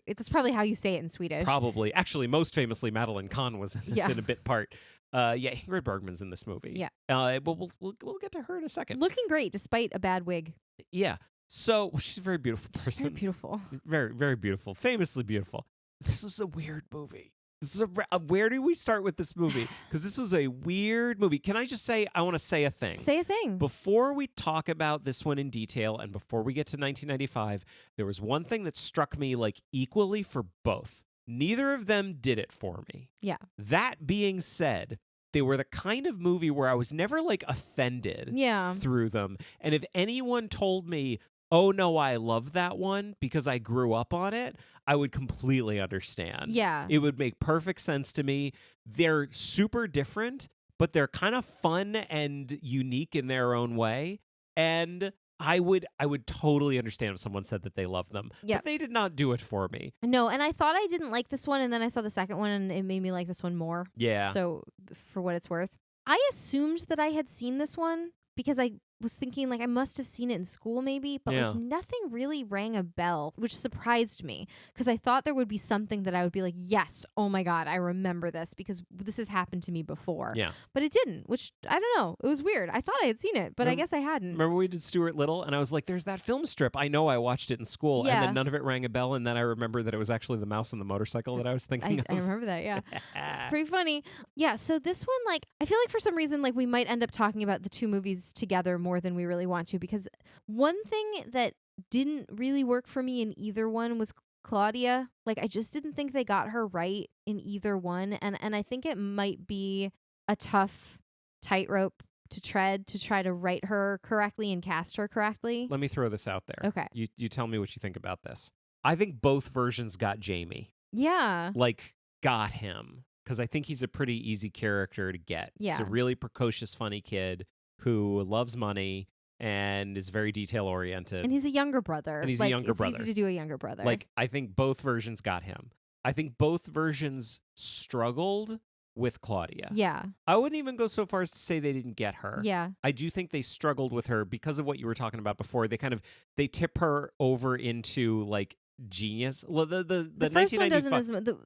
That's probably how you say it in Swedish. Probably. Actually, most famously, Madeline Kahn was in this in a bit part. Ingrid Bergman's in this movie. Yeah. But we'll get to her in a second. Looking great despite a bad wig. Yeah. So she's a very beautiful person. She's very beautiful. Very, very beautiful. Famously beautiful. This is a weird movie. Where do we start with this movie? Because this was a weird movie. Can I just say, I want to say a thing. Say a thing. Before we talk about this one in detail and before we get to 1995, there was one thing that struck me like equally for both. Neither of them did it for me. Yeah. That being said, they were the kind of movie where I was never like offended through them. And if anyone told me, oh no, I love that one because I grew up on it, I would completely understand. Yeah. It would make perfect sense to me. They're super different, but they're kind of fun and unique in their own way. And I would totally understand if someone said that they love them. But they did not do it for me. No, and I thought I didn't like this one, and then I saw the second one, and it made me like this one more. Yeah. So, for what it's worth. I assumed that I had seen this one because I was thinking like I must have seen it in school maybe, but like nothing really rang a bell, which surprised me because I thought there would be something that I would be like, yes, oh my God, I remember this because this has happened to me before. Yeah. But it didn't, which I don't know. It was weird. I thought I had seen it, but I guess I hadn't. Remember we did Stuart Little and I was like, there's that film strip. I know I watched it in school and then none of it rang a bell. And then I remember that it was actually the mouse on the motorcycle that I was thinking of. I remember that. Yeah. It's pretty funny. Yeah. So this one, like, I feel like for some reason, like we might end up talking about the 2 movies together more than we really want to, because one thing that didn't really work for me in either one was Claudia. Like I just didn't think they got her right in either one, and I think it might be a tough tightrope to tread to try to write her correctly and cast her correctly. Let me throw this out there. Okay. You tell me what you think about this. I think both versions got Jamie. Yeah. Like got him, because I think he's a pretty easy character to get. Yeah. He's a really precocious, funny kid who loves money and is very detail oriented. And he's a younger brother. It's easy to do a younger brother. Like, I think both versions got him. I think both versions struggled with Claudia. Yeah. I wouldn't even go so far as to say they didn't get her. Yeah. I do think they struggled with her because of what you were talking about before. They tip her over into like genius. Well, the first one 1995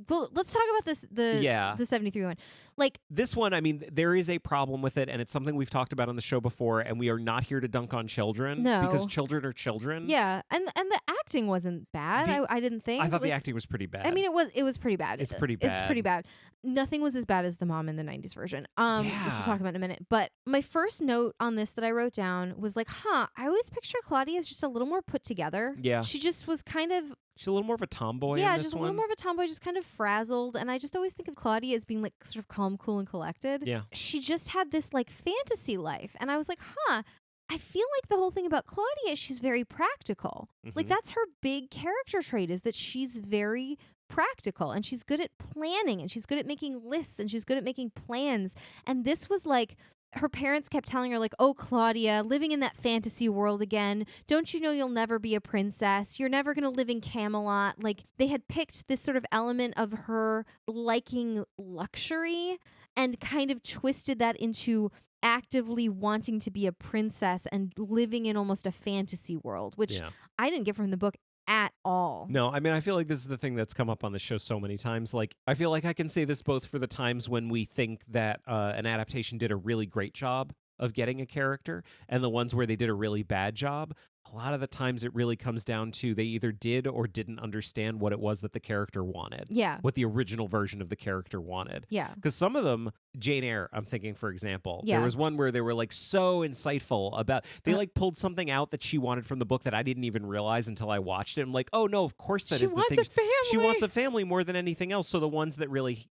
well, let's talk about this. The 73 one. Like this one, I mean, there is a problem with it, and it's something we've talked about on the show before. And we are not here to dunk on children, because children are children. Yeah, and the acting wasn't bad. I didn't think. I thought the acting was pretty bad. I mean, it was pretty bad. It's pretty bad. It's pretty bad. Nothing was as bad as the mom in the 90s version. Which we'll talk about in a minute. But my first note on this that I wrote down was like, I always picture Claudia as just a little more put together. Yeah, she just was kind of. She's a little more of a tomboy. Yeah, in this just one. a little more of a tomboy, just kind of frazzled. And I just always think of Claudia as being like sort of calm, cool, and collected. Yeah. She just had this like fantasy life. And I was like, I feel like the whole thing about Claudia is she's very practical. Mm-hmm. Like that's her big character trait, is that she's very practical and she's good at planning and she's good at making lists and she's good at making plans. And this was like, her parents kept telling her, like, oh, Claudia, living in that fantasy world again. Don't you know you'll never be a princess? You're never going to live in Camelot. Like, they had picked this sort of element of her liking luxury and kind of twisted that into actively wanting to be a princess and living in almost a fantasy world, which I didn't get from the book at all. No, I mean, I feel like this is the thing that's come up on the show so many times. Like, I feel like I can say this both for the times when we think that an adaptation did a really great job of getting a character and the ones where they did a really bad job. A lot of the times it really comes down to they either did or didn't understand what it was that the character wanted. Yeah. What the original version of the character wanted. Yeah. Because some of them, Jane Eyre, I'm thinking, for example, Yeah. there was one where they were like so insightful about, they like pulled something out that she wanted from the book that I didn't even realize until I watched it. I'm like, oh no, of course that She is the wants thing. a family. She wants a family more than anything else. So the ones that really,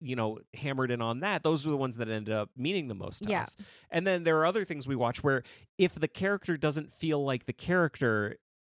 hammered in on that, those were the ones that ended up meaning the most to us. And then there are other things we watch where if the character doesn't feel like the character,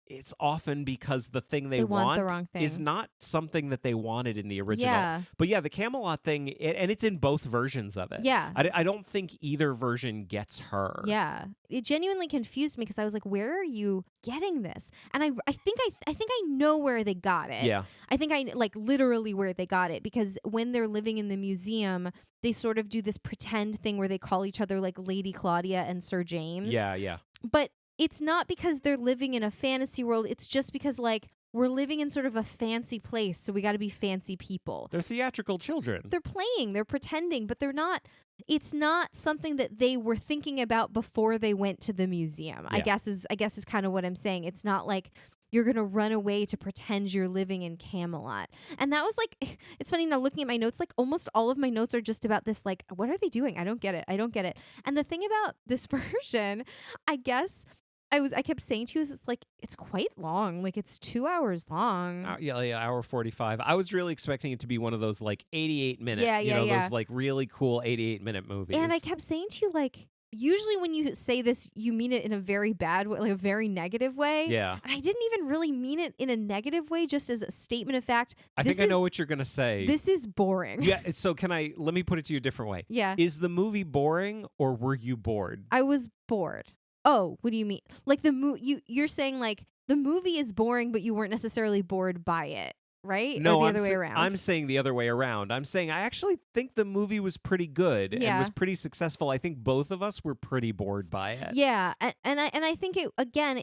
it's often because the thing they want the wrong thing. is not something that they wanted in the original. Yeah. But yeah, the Camelot thing, and it's in both versions of it. Yeah. I don't think either version gets her. Yeah. It genuinely confused me because I was like, where are you getting this? And I think I know where they got it. Yeah. I think I like literally where they got it, because when they're living in the museum, they sort of do this pretend thing where they call each other like Lady Claudia and Sir James. Yeah, yeah. But it's not because they're living in a fantasy world. It's just because, like, we're living in sort of a fancy place, so we got to be fancy people. They're theatrical children. They're playing, they're pretending, but they're not. It's not something that they were thinking about before they went to the museum. Yeah. I guess is kind of what I'm saying. It's not like you're going to run away to pretend you're living in Camelot. And that was like, it's funny now looking at my notes, like almost all of my notes are just about this, like, what are they doing? I don't get it. And the thing about this version, I guess, I kept saying to you, it's like, it's quite long. Like, it's 2 hours long. Hour 45. I was really expecting it to be one of those like 88-minute, those like really cool 88-minute movies. And I kept saying to you, like, usually when you say this, you mean it in a very bad way, like a very negative way. Yeah. And I didn't even really mean it in a negative way, just as a statement of fact. I think I know what you're going to say. This is boring. Yeah. So let me put it to you a different way. Yeah. Is the movie boring or were you bored? I was bored. Oh, what do you mean? Like you're saying like the movie is boring, but you weren't necessarily bored by it, right? No, or the other way around. I'm saying the other way around. I'm saying I actually think the movie was pretty good and was pretty successful. I think both of us were pretty bored by it. Yeah, and I think it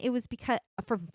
was because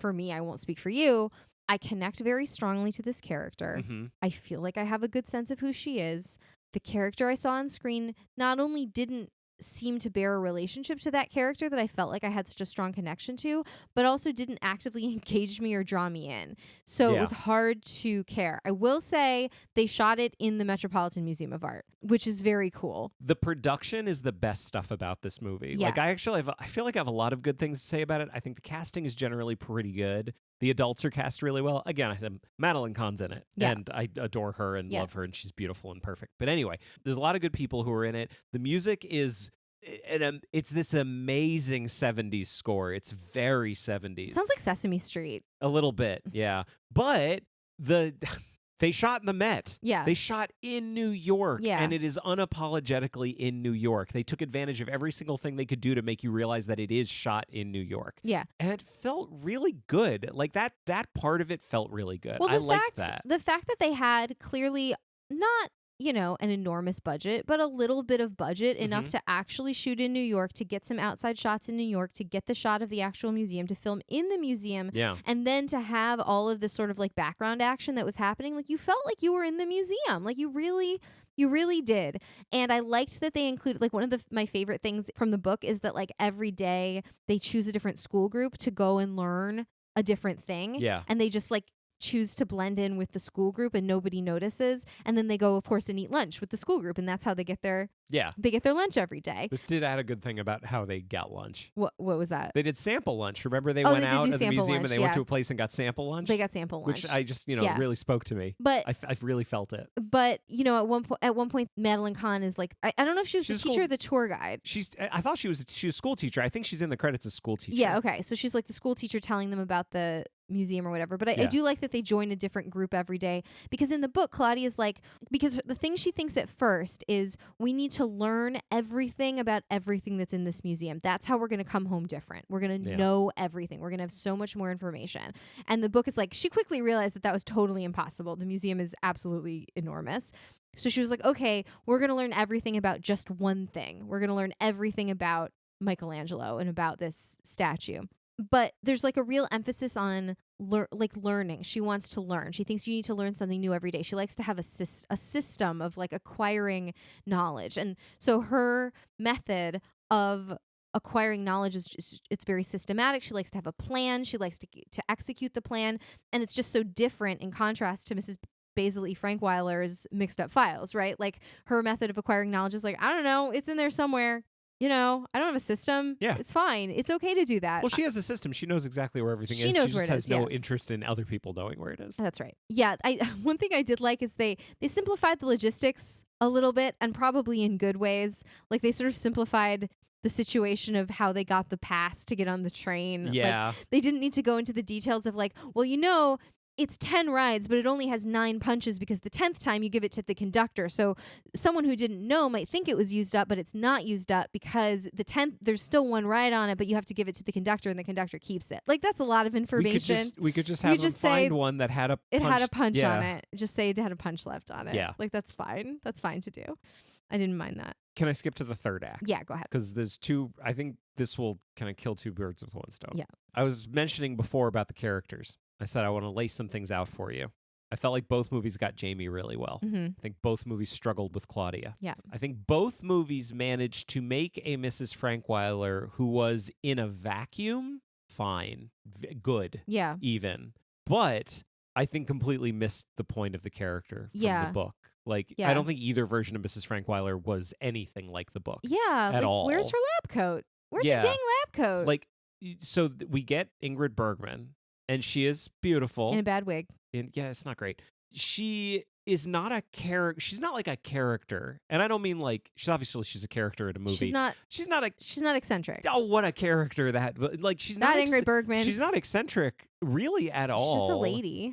for me, I won't speak for you. I connect very strongly to this character. Mm-hmm. I feel like I have a good sense of who she is. The character I saw on screen not only didn't seem to bear a relationship to that character that I felt like I had such a strong connection to, but also didn't actively engage me or draw me in. So it was hard to care. I will say they shot it in the Metropolitan Museum of Art, which is very cool. The production is the best stuff about this movie. Yeah. Like I feel like I have a lot of good things to say about it. I think the casting is generally pretty good. The adults are cast really well. Again, I said Madeline Kahn's in it, and I adore her and love her, and she's beautiful and perfect. But anyway, there's a lot of good people who are in it. The music is, it's this amazing 70s score. It's very 70s. Sounds like Sesame Street. A little bit, yeah. But they shot in the Met. Yeah. They shot in New York. Yeah. And it is unapologetically in New York. They took advantage of every single thing they could do to make you realize that it is shot in New York. Yeah. And it felt really good. Like that part of it felt really good. Well, I liked that. The fact that they had clearly not, an enormous budget, but a little bit of budget enough to actually shoot in New York, to get some outside shots in New York, to get the shot of the actual museum, to film in the museum, and then to have all of this sort of like background action that was happening. Like you felt like you were in the museum. Like you really did. And I liked that they included, like, one of my favorite things from the book is that like every day they choose a different school group to go and learn a different thing. Yeah. And they just like choose to blend in with the school group and nobody notices, and then they go of course and eat lunch with the school group, and that's how they get their lunch every day. This did add a good thing about how they got lunch. What was that? They did sample lunch. Remember they went out of the museum lunch, and they went to a place and got sample lunch? They got sample lunch. Which I just, really spoke to me. But I really felt it. But, at one point Madeline Kahn is like, I don't know if she was the teacher or the tour guide. I thought she was a school teacher. I think she's in the credits as school teacher. Yeah, okay. So she's like the school teacher telling them about the museum or whatever. But I Yeah. do like that they join a different group every day, because in the book, Claudia's like, because the thing she thinks at first is we need to learn everything about everything that's in this museum. That's how we're going to come home different. We're going to know everything. We're going to have so much more information. And the book is like, she quickly realized that was totally impossible. The museum is absolutely enormous. So she was like, okay, we're going to learn everything about just one thing. We're going to learn everything about Michelangelo and about this statue. But there's like a real emphasis on learning. She wants to learn. She thinks you need to learn something new every day. She likes to have a system of like acquiring knowledge. And so her method of acquiring knowledge is just, it's very systematic. She likes to have a plan. She likes to execute the plan. And it's just so different in contrast to Mrs. Basil E. Frankweiler's mixed up files, right? Like her method of acquiring knowledge is like, I don't know, it's in there somewhere. You know, I don't have a system. Yeah. It's fine. It's okay to do that. Well, she has a system. She knows exactly where everything is. She knows she where just it has is, no interest in other people knowing where it is. That's right. Yeah. One thing I did like is they simplified the logistics a little bit, and probably in good ways. Like they sort of simplified the situation of how they got the pass to get on the train. Yeah. Like, they didn't need to go into the details of like, well, you know, it's 10 rides, but it only has 9 punches because the 10th time you give it to the conductor. So someone who didn't know might think it was used up, but it's not used up because the 10th, there's still 1 ride on it, but you have to give it to the conductor and the conductor keeps it. Like that's a lot of information. We could just have them find one that had a punch. It had a punch on it. Just say it had a punch left on it. Yeah. Like that's fine. That's fine to do. I didn't mind that. Can I skip to the third act? Yeah, go ahead. Because there's 2, I think this will kind of kill 2 birds with one stone. Yeah. I was mentioning before about the characters. I said I want to lay some things out for you. I felt like both movies got Jamie really well. Mm-hmm. I think both movies struggled with Claudia. Yeah. I think both movies managed to make a Mrs. Frankweiler who was in a vacuum fine, good, Yeah. even. But I think completely missed the point of the character from the book. Like, Yeah. I don't think either version of Mrs. Frankweiler was anything like the book. Yeah. At all. Where's her lab coat? Where's Yeah. her dang lab coat? Like, so we get Ingrid Bergman, and she is beautiful. In a bad wig. Yeah, it's not great. She is not a character. She's not like a character, and I don't mean like she's a character in a movie. She's not eccentric. Oh, what a character that! Like she's Not not Ingrid Bergman. She's not eccentric really at all. She's just a lady.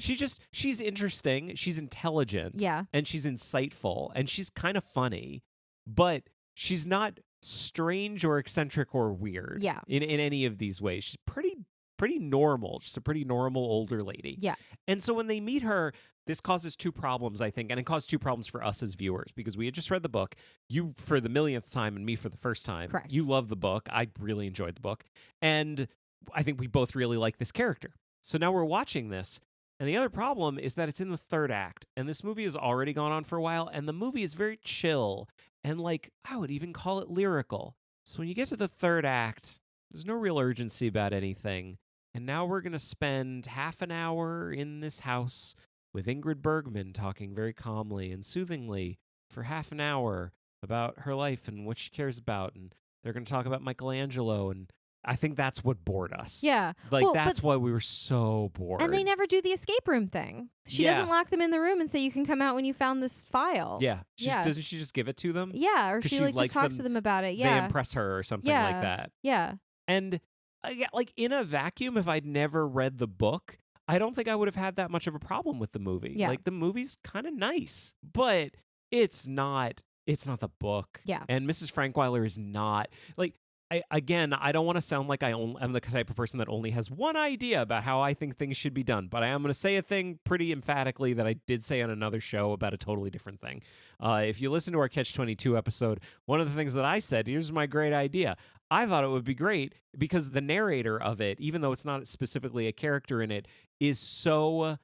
She's interesting. She's intelligent. Yeah. And she's insightful, and she's kind of funny, but she's not strange or eccentric or weird. Yeah. In any of these ways, she's pretty normal. Just a pretty normal older lady. Yeah. And so when they meet her, this causes 2 problems, I think, and it caused 2 problems for us as viewers because we had just read the book. You for the millionth time and me for the first time. Correct. You love the book. I really enjoyed the book. And I think we both really like this character. So now we're watching this. And the other problem is that it's in the 3rd act. And this movie has already gone on for a while. And the movie is very chill. And like, I would even call it lyrical. So when you get to the 3rd act, there's no real urgency about anything. And now we're going to spend half an hour in this house with Ingrid Bergman talking very calmly and soothingly for half an hour about her life and what she cares about. And they're going to talk about Michelangelo. And I think that's what bored us. Yeah. Like, that's why we were so bored. And they never do the escape room thing. She doesn't lock them in the room and say, you can come out when you found this file. Yeah. Doesn't she just give it to them? Yeah. Or she like just talks to them about it. Yeah. They impress her or something like that. Yeah. And like in a vacuum, if I'd never read the book, I don't think I would have had that much of a problem with the movie. Yeah. Like the movie's kind of nice, but it's not the book. Yeah. And Mrs. Frankweiler is not like, I don't want to sound like I'm the type of person that only has one idea about how I think things should be done, but I am going to say a thing pretty emphatically that I did say on another show about a totally different thing. If you listen to our Catch-22 episode, one of the things that I said, here's my great idea. I thought it would be great because the narrator of it, even though it's not specifically a character in it, is so,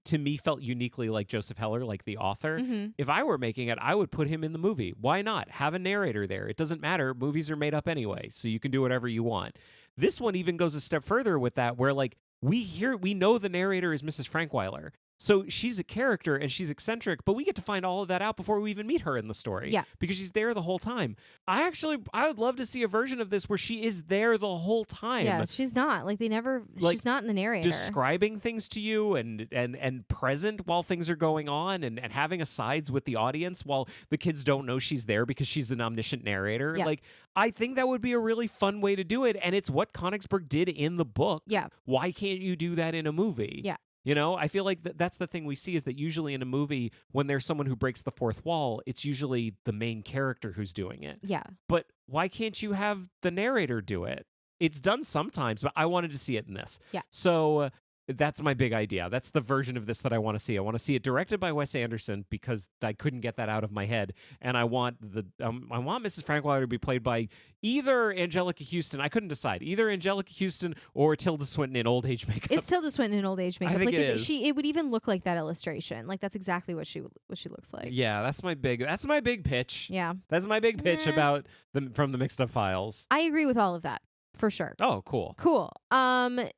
to me, felt uniquely like Joseph Heller, like the author. Mm-hmm. If I were making it, I would put him in the movie. Why not? Have a narrator there. It doesn't matter. Movies are made up anyway, so you can do whatever you want. This one even goes a step further with that, where like we know the narrator is Mrs. Frankweiler. So she's a character and she's eccentric, but we get to find all of that out before we even meet her in the story. Yeah. Because she's there the whole time. I would love to see a version of this where she is there the whole time. Yeah, she's not. Like, she's not in the narrator. Describing things to you and present while things are going on and having asides with the audience while the kids don't know she's there because she's an omniscient narrator. Yeah. Like, I think that would be a really fun way to do it. And it's what Konigsberg did in the book. Yeah. Why can't you do that in a movie? Yeah. You know, I feel like that's the thing we see is that usually in a movie, when there's someone who breaks the fourth wall, it's usually the main character who's doing it. Yeah. But why can't you have the narrator do it? It's done sometimes, but I wanted to see it in this. Yeah. So that's my big idea. That's the version of this that I want to see. I want to see it directed by Wes Anderson because I couldn't get that out of my head, and I want Mrs. Frankweiler to be played by either Angelica Houston. I couldn't decide either Angelica Houston or Tilda Swinton in old age makeup. It's Tilda Swinton in old age makeup. I think like it is. It would even look like that illustration. Like that's exactly what she looks like. Yeah, that's my big pitch. Yeah. That's my big pitch about from the Mixed Up Files. I agree with all of that for sure. Oh, cool. Cool.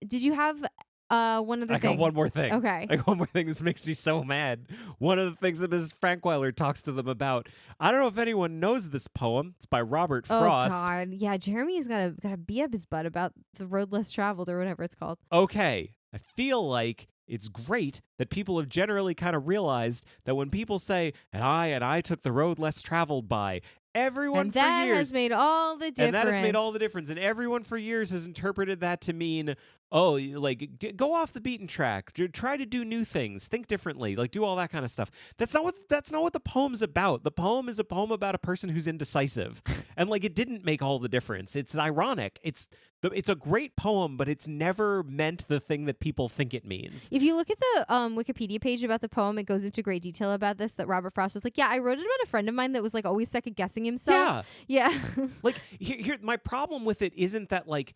Did you have one other thing? I got one more thing. Okay. I got one more thing. This makes me so mad. One of the things that Mrs. Frankweiler talks to them about. I don't know if anyone knows this poem. It's by Robert Frost. Oh God, yeah. Jeremy's gotta be up his butt about the road less traveled or whatever it's called. Okay. I feel like it's great that people have generally kind of realized that when people say, and I took the road less traveled by, everyone and for that years has made all the difference. And that has made all the difference. And everyone for years has interpreted that to mean, oh, like go off the beaten track, try to do new things, think differently, like do all that kind of stuff. That's not what the poem's about. The poem is a poem about a person who's indecisive, and like it didn't make all the difference. It's ironic. It's a great poem, but it's never meant the thing that people think it means. If you look at the Wikipedia page about the poem, it goes into great detail about this. That Robert Frost was like, yeah, I wrote it about a friend of mine that was like always second guessing himself. Yeah. Like here, my problem with it isn't that like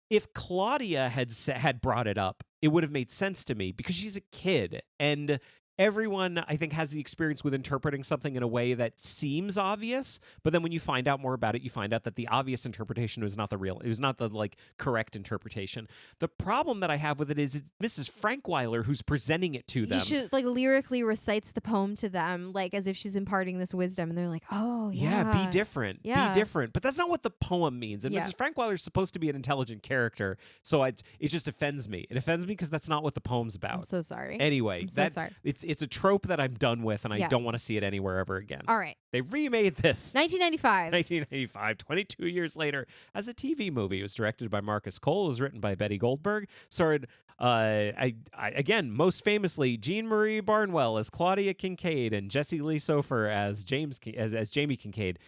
if Claudia had brought it up, it would have made sense to me because she's a kid and everyone, I think, has the experience with interpreting something in a way that seems obvious, but then when you find out more about it, you find out that the obvious interpretation was not it was not the like correct interpretation. The problem that I have with it is it's Mrs. Frankweiler who's presenting it to them. She like lyrically recites the poem to them, like as if she's imparting this wisdom, and they're like, "Oh, yeah, be different, be different." But that's not what the poem means. And Mrs. Frankweiler is supposed to be an intelligent character, so it just offends me. It offends me because that's not what the poem's about. I'm so sorry. Anyway, I'm so sorry. It's a trope that I'm done with, and I don't want to see it anywhere ever again. All right. They remade this. 1995. 1995, 22 years later, as a TV movie. It was directed by Marcus Cole. It was written by Betty Goldberg. Starred, again, most famously, Jean Marie Barnwell as Claudia Kincaid and Jesse Lee Sofer as Jamie Kincaid.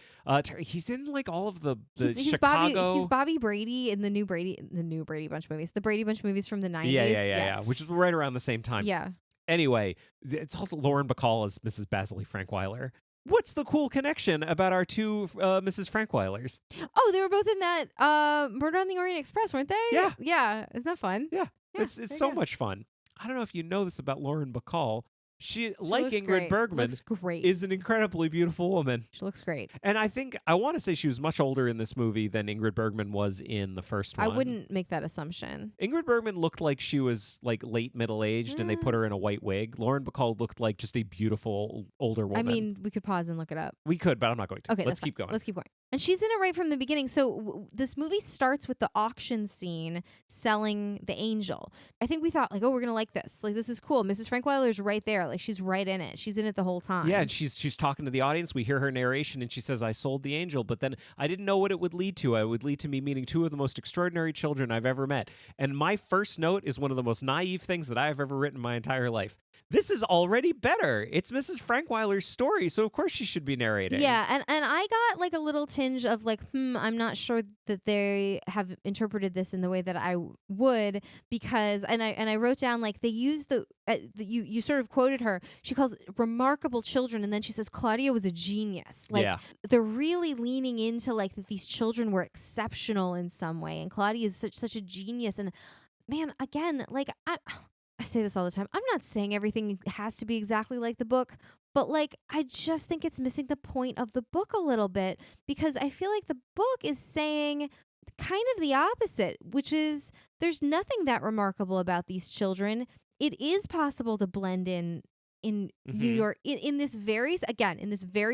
He's in like all of the he's Chicago. He's Bobby Brady in the new Brady Bunch movies. The Brady Bunch movies from the 90s. Yeah. Which was right around the same time. Yeah. Anyway, it's also Lauren Bacall as Mrs. Basil E. Frankweiler. What's the cool connection about our two Mrs. Frankweilers? Oh, they were both in that Murder on the Orient Express, weren't they? Yeah. Yeah. Isn't that fun? Yeah. It's so much fun. I don't know if you know this about Lauren Bacall. She like Ingrid Bergman, is an incredibly beautiful woman. She looks great. And I want to say she was much older in this movie than Ingrid Bergman was in the first one. I wouldn't make that assumption. Ingrid Bergman looked like she was like late middle-aged and they put her in a white wig. Lauren Bacall looked like just a beautiful older woman. I mean, we could pause and look it up. We could, but I'm not going to. Okay, let's keep going. Let's keep going. And she's in it right from the beginning. So this movie starts with the auction scene selling the angel. I think we thought like, oh, we're going to like this. Like, this is cool. Mrs. Frankweiler's right there. Like, she's right in it. She's in it the whole time. Yeah, and she's talking to the audience. We hear her narration, and she says, I sold the angel, but then I didn't know what it would lead to. It would lead to me meeting two of the most extraordinary children I've ever met. And my first note is one of the most naive things that I have ever written in my entire life. This is already better. It's Mrs. Frankweiler's story, so of course she should be narrating. Yeah, and I got like a little tinge of like, I'm not sure that they have interpreted this in the way that I would, because and I wrote down like they use you sort of quoted her. She calls remarkable children, and then she says Claudia was a genius. Like they're really leaning into like that these children were exceptional in some way, and Claudia is such a genius. And man, again, like I say this all the time. I'm not saying everything has to be exactly like the book, but like I just think it's missing the point of the book a little bit, because I feel like the book is saying kind of the opposite, which is there's nothing that remarkable about these children. it is possible to blend in New York in this very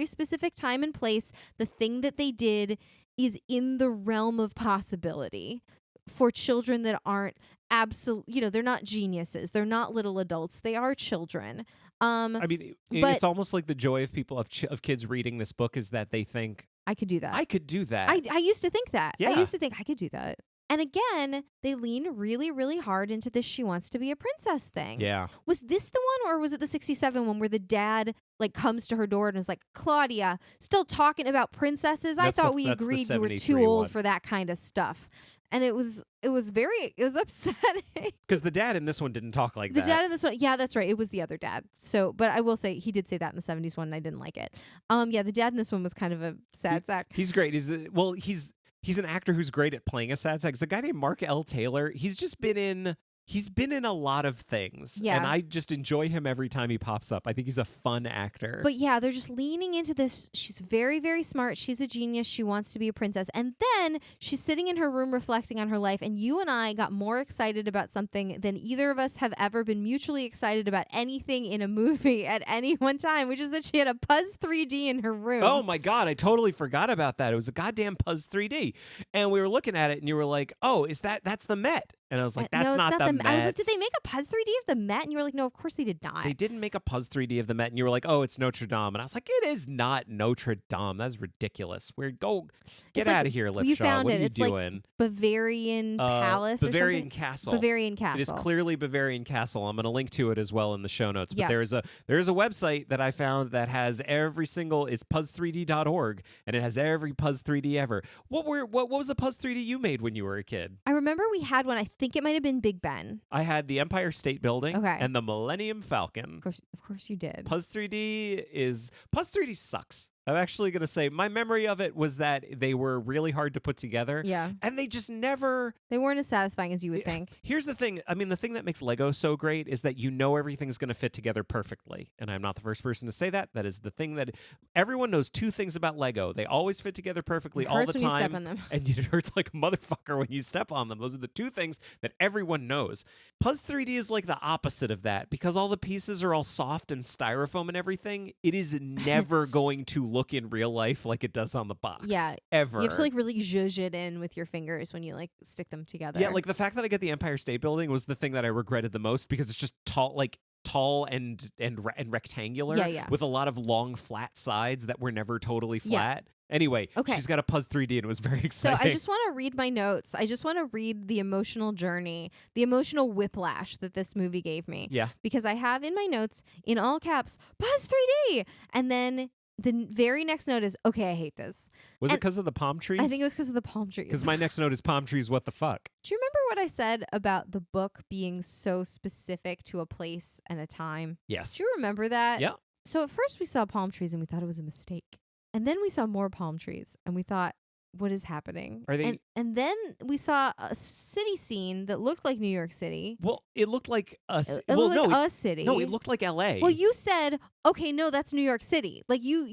specific time and place. The thing that they did is in the realm of possibility for children that aren't they're not geniuses, they're not little adults, they are children. I mean, it's almost like the joy of people of kids reading this book is that they think I could do that. I could do that. I used to think that. Yeah. I used to think I could do that. And again, they lean really, really hard into this she wants to be a princess thing. Yeah. Was this the one, or was it the 67 one where the dad like comes to her door and is like, Claudia, still talking about princesses? I thought we agreed you were too old for that kind of stuff. And it was upsetting. Because the dad in this one didn't talk like that. The dad in this one, yeah, that's right. It was the other dad. So, but I will say he did say that in the 70s one, and I didn't like it. Yeah, the dad in this one was kind of a sad sack. He's great. He's an actor who's great at playing a sad sack. It's a guy named Mark L. Taylor. He's been in a lot of things. Yeah. And I just enjoy him every time he pops up. I think he's a fun actor. But yeah, they're just leaning into this. She's very, very smart. She's a genius. She wants to be a princess. And then she's sitting in her room reflecting on her life. And you and I got more excited about something than either of us have ever been mutually excited about anything in a movie at any one time, which is that she had a Puzz 3D in her room. Oh my God, I totally forgot about that. It was a goddamn Puzz 3D. And we were looking at it and you were like, oh, that's the Met. And I was like, that's no, not the Met. I was like, did they make a Puzz 3D of the Met? And you were like, no, of course they did not. They didn't make a Puzz 3D of the Met. And you were like, oh, it's Notre Dame. And I was like, it is not Notre Dame. That's ridiculous. Get out of here, Lipshaw. You found what it. are you It's doing? like Bavarian Palace Bavarian or something? Castle. Bavarian Castle. It is clearly Bavarian Castle. I'm going to link to it as well in the show notes. But Yeah. there is a website that I found that has every single, it's puzz3d.org, and it has every Puzz 3D ever. What was the Puzz 3D you made when you were a kid? I remember we had one. I think it might have been Big Ben. I had the Empire State Building Okay. and the Millennium Falcon. Of course you did. Puzz 3D sucks. I'm actually going to say my memory of it was that they were really hard to put together. Yeah. And they just never... They weren't as satisfying as you would think. Here's the thing. I mean, the thing that makes Lego so great is that you know everything's going to fit together perfectly. And I'm not the first person to say that. That is the thing that everyone knows two things about Lego. They always fit together perfectly It all hurts the when time. you step on them. And it hurts like a motherfucker when you step on them. Those are the two things that everyone knows. Puzz 3D is like the opposite of that because all the pieces are all soft and styrofoam and everything. It is never going to look in real life like it does on the box. Yeah. Ever. You have to like really zhuzh it in with your fingers when you like stick them together. Yeah, like the fact that I get the Empire State Building was the thing that I regretted the most because it's just tall and rectangular with a lot of long flat sides that were never totally flat. Yeah. Anyway, she's got a Puzz 3D and it was very exciting. So I just want to read my notes. I just want to read the emotional journey, the emotional whiplash that this movie gave me. Yeah. Because I have in my notes, in all caps, Puzz 3D! And then the very next note is, okay, I hate this. Was it because of the palm trees? I think it was because of the palm trees. Because my next note is palm trees, what the fuck? Do you remember what I said about the book being so specific to a place and a time? Yes. Do you remember that? Yeah. So at first we saw palm trees and we thought it was a mistake. And then we saw more palm trees and we thought, what is happening? Are they? And then we saw a city scene that looked like New York City. Well, it looked like a city. It looked like a city. No, it looked like L.A. Well, you said, okay, no, that's New York City. Like you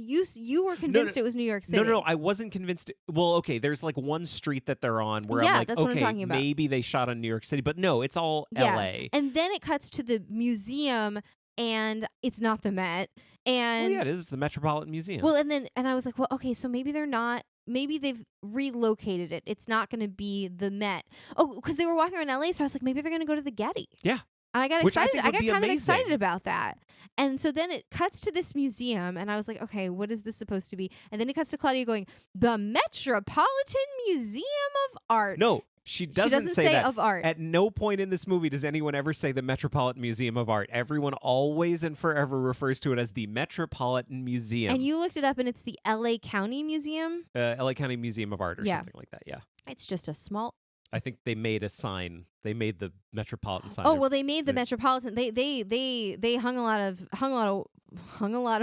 were convinced it was New York City. No, I wasn't convinced. Well, okay, there's like one street that they're on where I'm like, that's what I'm talking about. Maybe they shot on New York City, but no, it's all L.A. And then it cuts to the museum. And it's not the Met. And well, yeah, it is. It's the Metropolitan Museum. Well, and I was like, well, okay, so maybe they're not. Maybe they've relocated it. It's not going to be the Met. Oh, because they were walking around LA, so I was like, maybe they're going to go to the Getty. Yeah. And I got Which excited. I got kind of excited about that. And so then it cuts to this museum, and I was like, okay, what is this supposed to be? And then it cuts to Claudia going, the Metropolitan Museum of Art. No. She doesn't say that. Of art. At no point in this movie does anyone ever say the Metropolitan Museum of Art. Everyone always and forever refers to it as the Metropolitan Museum. And you looked it up, and it's the LA County Museum? LA County Museum of Art or something like that, yeah. It's just a small... I think they made a sign. They made the Metropolitan sign. Oh, well, they made the Metropolitan. They hung a lot of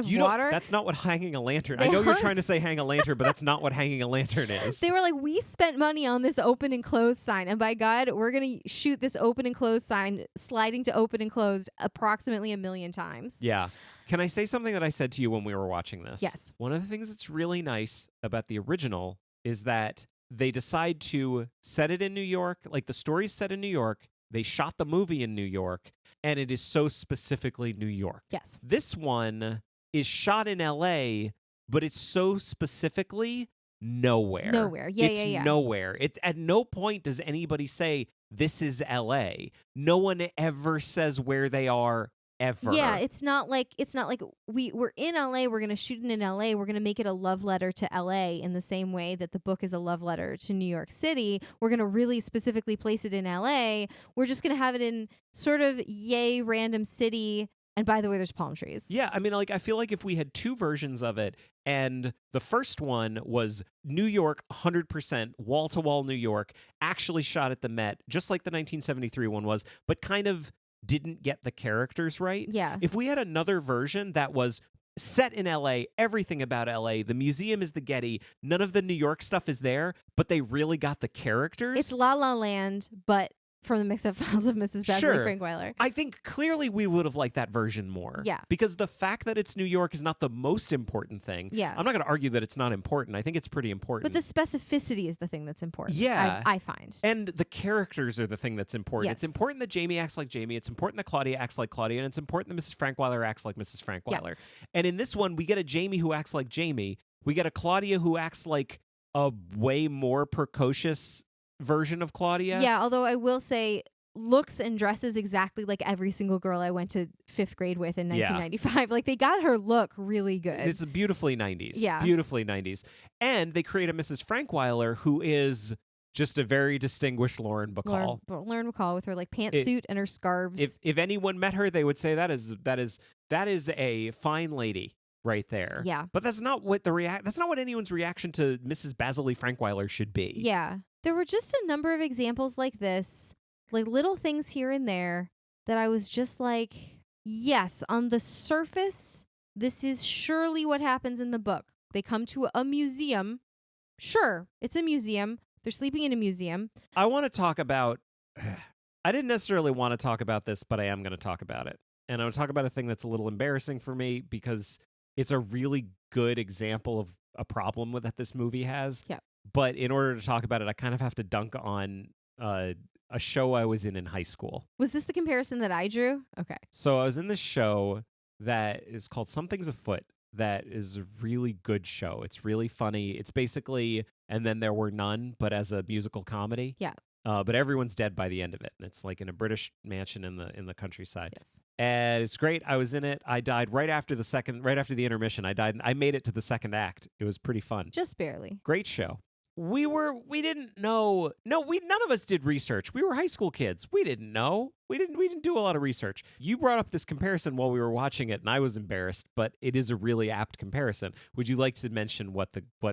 water. That's not what hanging a lantern. I know you're trying to say hang a lantern, but that's not what hanging a lantern is. They were like, we spent money on this open and closed sign, and by God, we're gonna shoot this open and closed sign sliding to open and closed approximately 1 million times. Yeah. Can I say something that I said to you when we were watching this? Yes. One of the things that's really nice about the original is that they decide to set it in New York, like the story's set in New York, They shot the movie in New York, and it is so specifically New York. Yes. This one is shot in LA, but it's so specifically nowhere. Nowhere. Yeah, it's yeah. nowhere. It at no point does anybody say this is LA. No one ever says where they are ever. Yeah, it's not like we're in LA, we're going to shoot it in LA, we're going to make it a love letter to LA in the same way that the book is a love letter to New York City. We're going to really specifically place it in LA. We're just going to have it in sort of random city. And by the way, there's palm trees. Yeah, I mean, like, I feel like if we had two versions of it, and the first one was New York, 100%, wall-to-wall New York, actually shot at the Met, just like the 1973 one was, but kind of didn't get the characters right. Yeah. If we had another version that was set in LA, everything about LA, the museum is the Getty, none of the New York stuff is there, but they really got the characters. It's La La Land, but from the mixed-up files of Mrs. Basil E. Sure. Frankweiler. I think clearly we would have liked that version more. Yeah. Because the fact that it's New York is not the most important thing. Yeah. I'm not going to argue that it's not important. I think it's pretty important. But the specificity is the thing that's important. Yeah. I find. And the characters are the thing that's important. Yes. It's important that Jamie acts like Jamie. It's important that Claudia acts like Claudia. And it's important that Mrs. Frankweiler acts like Mrs. Frankweiler. And in this one, we get a Jamie who acts like Jamie. We get a Claudia who acts like a way more precocious version of Claudia. Yeah, although I will say looks and dresses exactly like every single girl I went to 5th grade with in 1995. Like, they got her look really good. It's beautifully 90s. Yeah. Beautifully 90s. And they create a Mrs. Frankweiler who is just a very distinguished Lauren Bacall. Lauren Bacall with her like pantsuit and her scarves. If anyone met her, they would say that is a fine lady right there. Yeah. But that's not what that's not what anyone's reaction to Mrs. Basil E. Frankweiler should be. Yeah. There were just a number of examples like this, like little things here and there that I was just like, yes, on the surface, this is surely what happens in the book. They come to a museum. Sure, it's a museum. They're sleeping in a museum. I want to talk about I didn't necessarily want to talk about this, but I am going to talk about it. And I want to talk about a thing that's a little embarrassing for me because it's a really good example of a problem that this movie has. Yeah. But in order to talk about it, I kind of have to dunk on a show I was in high school. Was this the comparison that I drew? Okay. So I was in this show that is called Something's Afoot. That is a really good show. It's really funny. It's basically And Then There Were None, but as a musical comedy. Yeah. But everyone's dead by the end of it, and it's like in a British mansion in the countryside. Yes. And it's great. I was in it. I died right after the intermission. I died. I made it to the second act. It was pretty fun. Just barely. Great show. We didn't know. No, none of us did research. We were high school kids. We didn't know. We didn't do a lot of research. You brought up this comparison while we were watching it, and I was embarrassed, but it is a really apt comparison. Would you like to mention what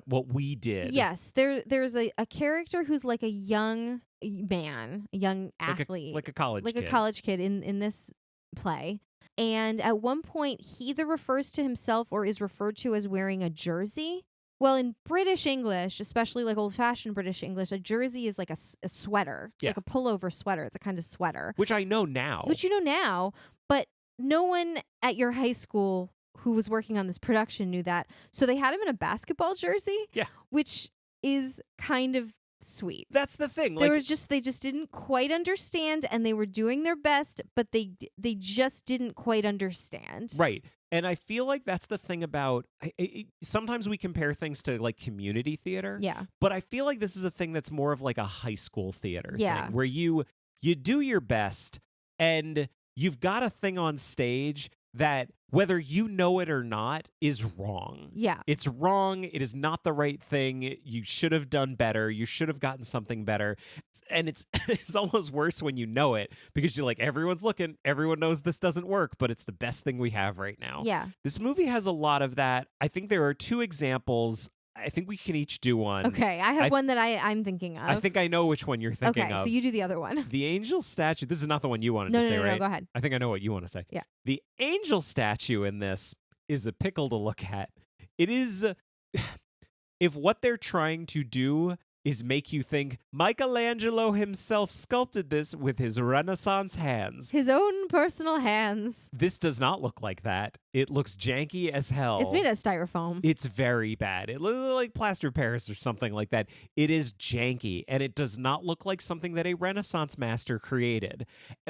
we did? Yes, there's a character who's like a young man, a young athlete, like a college kid. a college kid in this play. And at one point, he either refers to himself or is referred to as wearing a jersey. Well, in British English, especially like old-fashioned British English, a jersey is like a sweater. It's like a pullover sweater. It's a kind of sweater. Which I know now. Which you know now, but no one at your high school who was working on this production knew that. So they had him in a basketball jersey. Yeah. Which is kind of sweet. That's the thing. They just didn't quite understand, and they were doing their best, but they just didn't quite understand. Right. And I feel like that's the thing about sometimes we compare things to like community theater. Yeah. But I feel like this is a thing that's more of like a high school theater Yeah. thing where you do your best and you've got a thing on stage that whether you know it or not is wrong. Yeah. It's wrong. It is not the right thing. You should have done better. You should have gotten something better. And it's almost worse when you know it because you're like, everyone's looking. Everyone knows this doesn't work, but it's the best thing we have right now. Yeah. This movie has a lot of that. I think there are two examples. I think we can each do one. Okay, I have one that I'm thinking of. I think I know which one you're thinking of. Okay, so you do the other one. The angel statue. This is not the one you wanted to say, right? No, go ahead. I think I know what you want to say. Yeah. The angel statue in this is a pickle to look at. It is, if what they're trying to do is make you think Michelangelo himself sculpted this with his Renaissance hands. His own personal hands. This does not look like that. It looks janky as hell. It's made of styrofoam. It's very bad. It looks like plaster of Paris or something like that. It is janky, and it does not look like something that a Renaissance master created.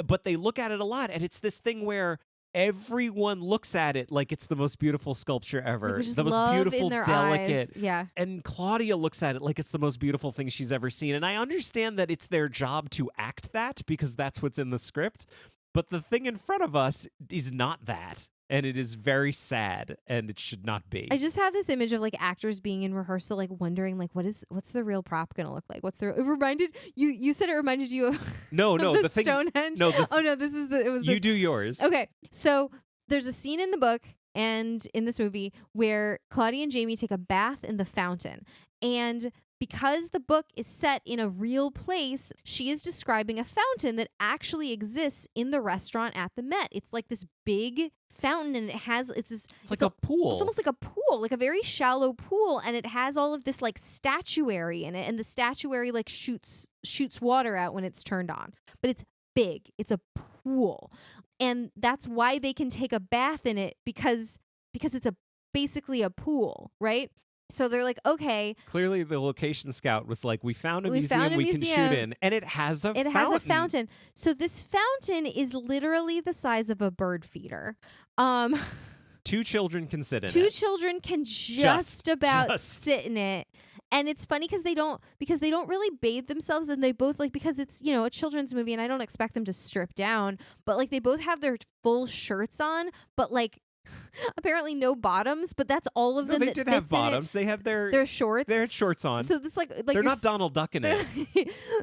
But they look at it a lot, and it's this thing where everyone looks at it like it's the most beautiful sculpture ever. Just The most love beautiful, in their delicate. eyes. Yeah. And Claudia looks at it like it's the most beautiful thing she's ever seen. And I understand that it's their job to act that because that's what's in the script. But the thing in front of us is not that. And it is very sad, and it should not be. I just have this image of like actors being in rehearsal, like wondering, like, what's the real prop gonna look like? It reminded you? You said it reminded you of No, the thing. Stonehenge. No, oh no, this is it was. You do yours. Okay, so there's a scene in the book and in this movie where Claudia and Jamie take a bath in the fountain, and because the book is set in a real place, she is describing a fountain that actually exists in the restaurant at the Met. It's like this big fountain, and it's like a pool. It's almost like a pool, like a very shallow pool, and it has all of this like statuary in it, and the statuary like shoots water out when it's turned on. But it's big. It's a pool. And that's why they can take a bath in it because it's basically a pool, right? So they're like, okay. Clearly, the location scout was like, we found a museum found a we can museum. shoot in, and it has a fountain. It has a fountain. So this fountain is literally the size of a bird feeder. 2 children can sit in it. 2 children can just about sit in it. And it's funny because they don't really bathe themselves, and they both like, because it's, you know, a children's movie and I don't expect them to strip down, but like they both have their full shirts on, but like apparently no bottoms, but that's all of them. They that did fits have bottoms. They have their shorts. They had shorts on. So this like they're not Donald Duck in it.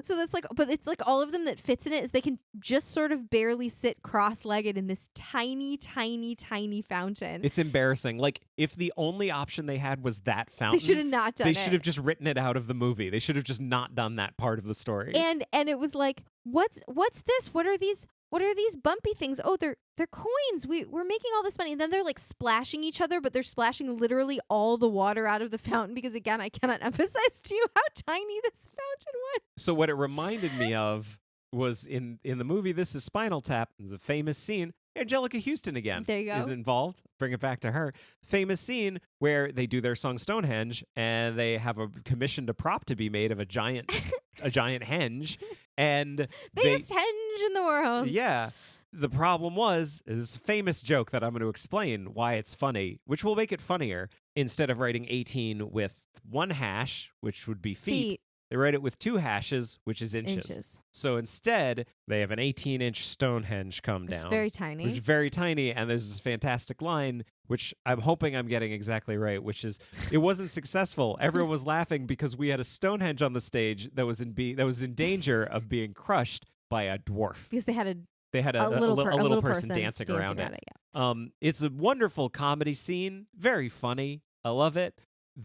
So that's like, but it's like all of them that fits in it is they can just sort of barely sit cross-legged in this tiny, tiny, tiny fountain. It's embarrassing. Like if the only option they had was that fountain, they should have not done it. They should have just written it out of the movie. They should have just not done that part of the story. And it was like, what's this? What are these bumpy things? Oh, they're coins. We're making all this money. And then they're like splashing each other, but they're splashing literally all the water out of the fountain because, again, I cannot emphasize to you how tiny this fountain was. So what it reminded me of was in the movie This Is Spinal Tap. There's a famous scene. Angelica Houston again there you go. Is involved. Bring it back to her. Famous scene where they do their song Stonehenge, and they have a commissioned a prop to be made of a giant henge. And biggest henge in the world. Yeah. The problem was, this famous joke that I'm going to explain why it's funny, which will make it funnier. Instead of writing 18 with 1 hash, which would be feet, they write it with 2 hashes, which is inches. So instead, they have an 18-inch Stonehenge come down. It's very tiny. Which is very tiny, and there's this fantastic line, which I'm hoping I'm getting exactly right, which is, it wasn't successful. Everyone was laughing because we had a Stonehenge on the stage that was in danger of being crushed by a dwarf. Because they had a little person dancing around it. Yeah. It's a wonderful comedy scene, very funny. I love it.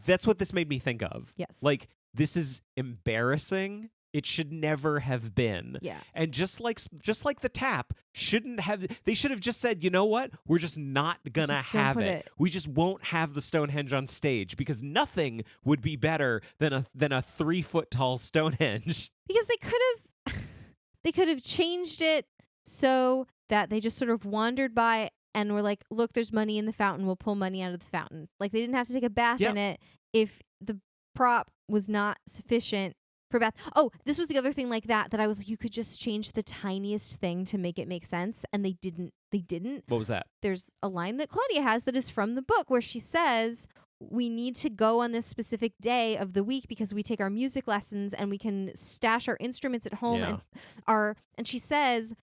That's what this made me think of. Yes. Like, this is embarrassing. It should never have been. Yeah. And just like the tap, they should have just said, you know what? We're just not gonna have it. We just won't have the Stonehenge on stage because nothing would be better than a 3-foot tall Stonehenge. Because they could have changed it so that they just sort of wandered by and were like, look, there's money in the fountain. We'll pull money out of the fountain. Like, they didn't have to take a bath in it if the prop was not sufficient for a bath. Oh, this was the other thing like that I was like, you could just change the tiniest thing to make it make sense. And they didn't. What was that? There's a line that Claudia has that is from the book where she says, we need to go on this specific day of the week because we take our music lessons and we can stash our instruments at home. And she says,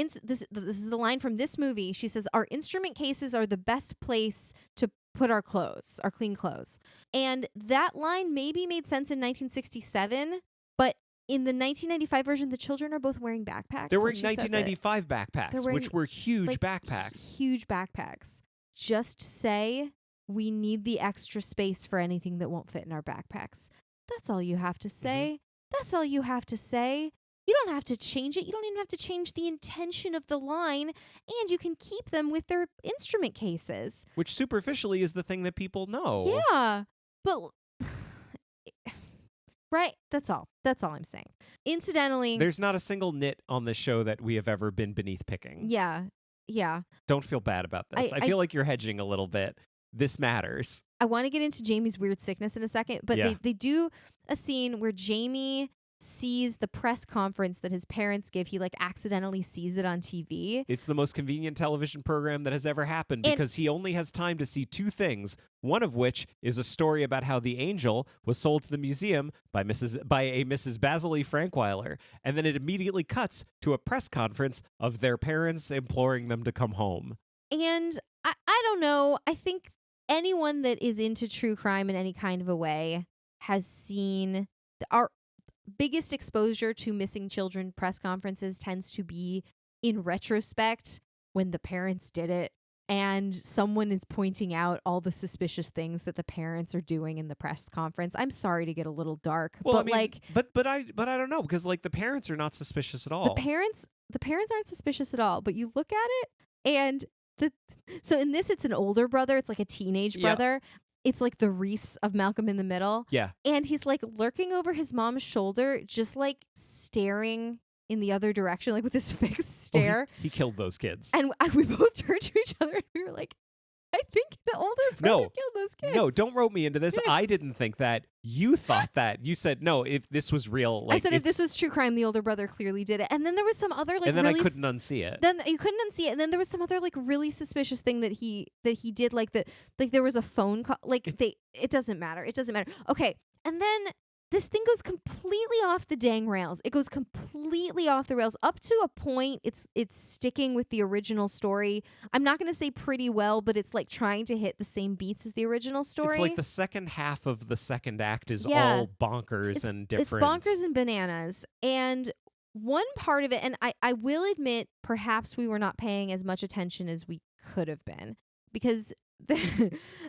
this is the line from this movie. She says, our instrument cases are the best place to put our clean clothes. And that line maybe made sense in 1967, but in the 1995 version, the children are both wearing backpacks. They're wearing 1995 backpacks, which were huge backpacks. Huge backpacks. Just say, we need the extra space for anything that won't fit in our backpacks. That's all you have to say. That's all you have to say. You don't have to change it. You don't even have to change the intention of the line, and you can keep them with their instrument cases. Which superficially is the thing that people know. Yeah, but Right. That's all I'm saying. Incidentally, There's not a single nit on this show that we have ever been beneath picking. yeah. Don't feel bad about this. I feel like you're hedging a little bit. This matters. I want to get into Jamie's weird sickness in a second, but Yeah. they do a scene where Jamie sees the press conference that his parents give. He like accidentally sees it on TV. It's the most convenient television program that has ever happened because he only has time to see two things. One of which is a story about how the angel was sold to the museum by a Mrs. Basil E. Frankweiler, and then it immediately cuts to a press conference of their parents imploring them to come home. And I don't know. I think anyone that is into true crime in any kind of a way has seen our biggest exposure to missing children press conferences tends to be in retrospect when the parents did it and someone is pointing out all the suspicious things that the parents are doing in the press conference. I'm sorry to get a little dark, Well, but I mean, but I don't know, because like the parents are not suspicious at all. the parents aren't suspicious at all, but you look at it and so in this it's an older brother, it's like a teenage brother. It's like the Reese of Malcolm in the Middle. Yeah. And he's like lurking over his mom's shoulder, just like staring in the other direction, like with this fixed stare. He killed those kids. And we both turned to each other and we were like, I think the older brother killed those kids. No, don't rope me into this. I didn't think that. You thought that. You said, no, if this was real. Like, I said if this was true crime, the older brother clearly did it. And then there was some other like and then really I couldn't unsee it. Then you couldn't unsee it. And then there was some other like really suspicious thing that he did, like there was a phone call. Like it doesn't matter. It doesn't matter. Okay. And then this thing goes completely off the dang rails. It goes completely off the rails up to a point. It's sticking with the original story. I'm not going to say pretty well, but it's like trying to hit the same beats as the original story. It's like the second half of the second act is all bonkers and different. It's bonkers and bananas. And one part of it, and I will admit, perhaps we were not paying as much attention as we could have been, because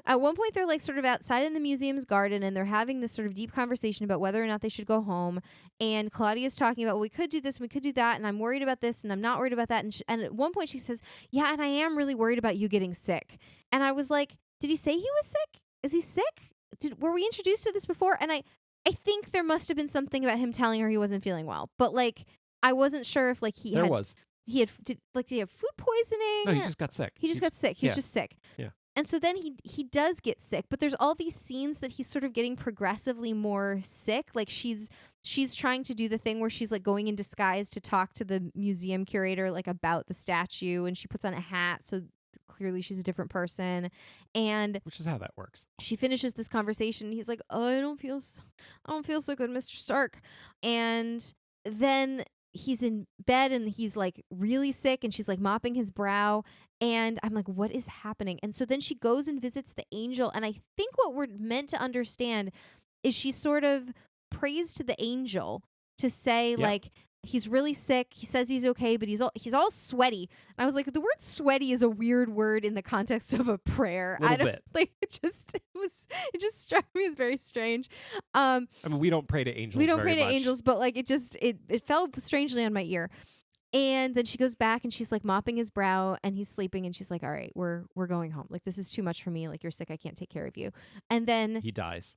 at one point they're like sort of outside in the museum's garden and they're having this sort of deep conversation about whether or not they should go home, and Claudia's talking about, well, we could do this and we could do that, and I'm worried about this and I'm not worried about that, and at one point she says, yeah, and I am really worried about you getting sick. And I was like, did he say he was sick? Is he sick? Were we introduced to this before? And I think there must have been something about him telling her he wasn't feeling well, but like I wasn't sure if like did he have food poisoning? No, he just got sick. He just got sick. He was just sick. Yeah. And so then he does get sick, but there's all these scenes that he's sort of getting progressively more sick. Like she's trying to do the thing where she's like going in disguise to talk to the museum curator like about the statue, and she puts on a hat, so clearly she's a different person. And which is how that works. She finishes this conversation and he's like, "Oh, I don't feel so good, Mr. Stark." And then he's in bed and he's like really sick, and she's like mopping his brow, and I'm like, what is happening? And so then she goes and visits the angel, and I think what we're meant to understand is she sort of prays to the angel to say like, he's really sick, he says he's okay, but he's all sweaty. And I was like, the word sweaty is a weird word in the context of a prayer. A little bit. Like it just struck me as very strange. I mean, we don't pray to angels. We don't pray to much. angels, but like it fell strangely on my ear. And then she goes back and she's like mopping his brow and he's sleeping, and she's like, all right, we're going home. Like, this is too much for me. Like, you're sick. I can't take care of you. And then he dies.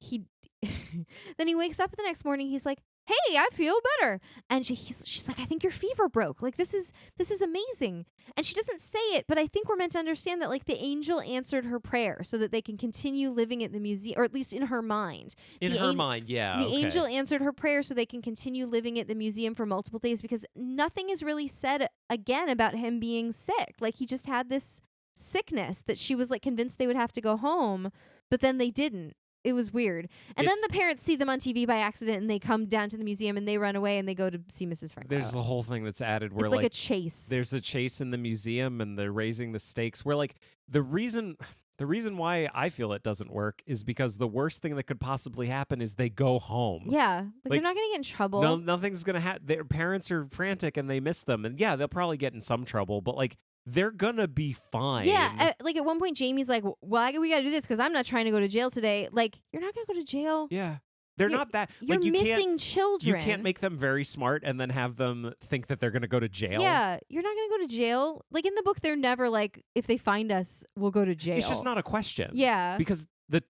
Then he wakes up the next morning. He's like, hey, I feel better. And she's like, I think your fever broke. Like, this is amazing. And she doesn't say it, but I think we're meant to understand that like the angel answered her prayer so that they can continue living at the museum, or at least in her mind. In her mind, yeah. The angel answered her prayer so they can continue living at the museum for multiple days, because nothing is really said again about him being sick. Like, he just had this sickness that she was like convinced they would have to go home, but then they didn't. It was weird. And then the parents see them on TV by accident, and they come down to the museum and they run away and they go to see Mrs. Frankweiler. There's the whole thing that's added where it's like a chase. There's a chase in the museum and they're raising the stakes, where like the reason why I feel it doesn't work is because the worst thing that could possibly happen is they go home. Yeah. Like they're not going to get in trouble. No, nothing's going to happen. Their parents are frantic and they miss them. And yeah, they'll probably get in some trouble, but like they're gonna be fine. Yeah, like at one point, Jamie's like, "Well, we gotta do this because I'm not trying to go to jail today." Like, you're not gonna go to jail. Yeah, they're not that. You're like, missing children. You can't make them very smart and then have them think that they're gonna go to jail. Yeah, you're not gonna go to jail. Like in the book, they're never like, if they find us, we'll go to jail. It's just not a question. Yeah, because the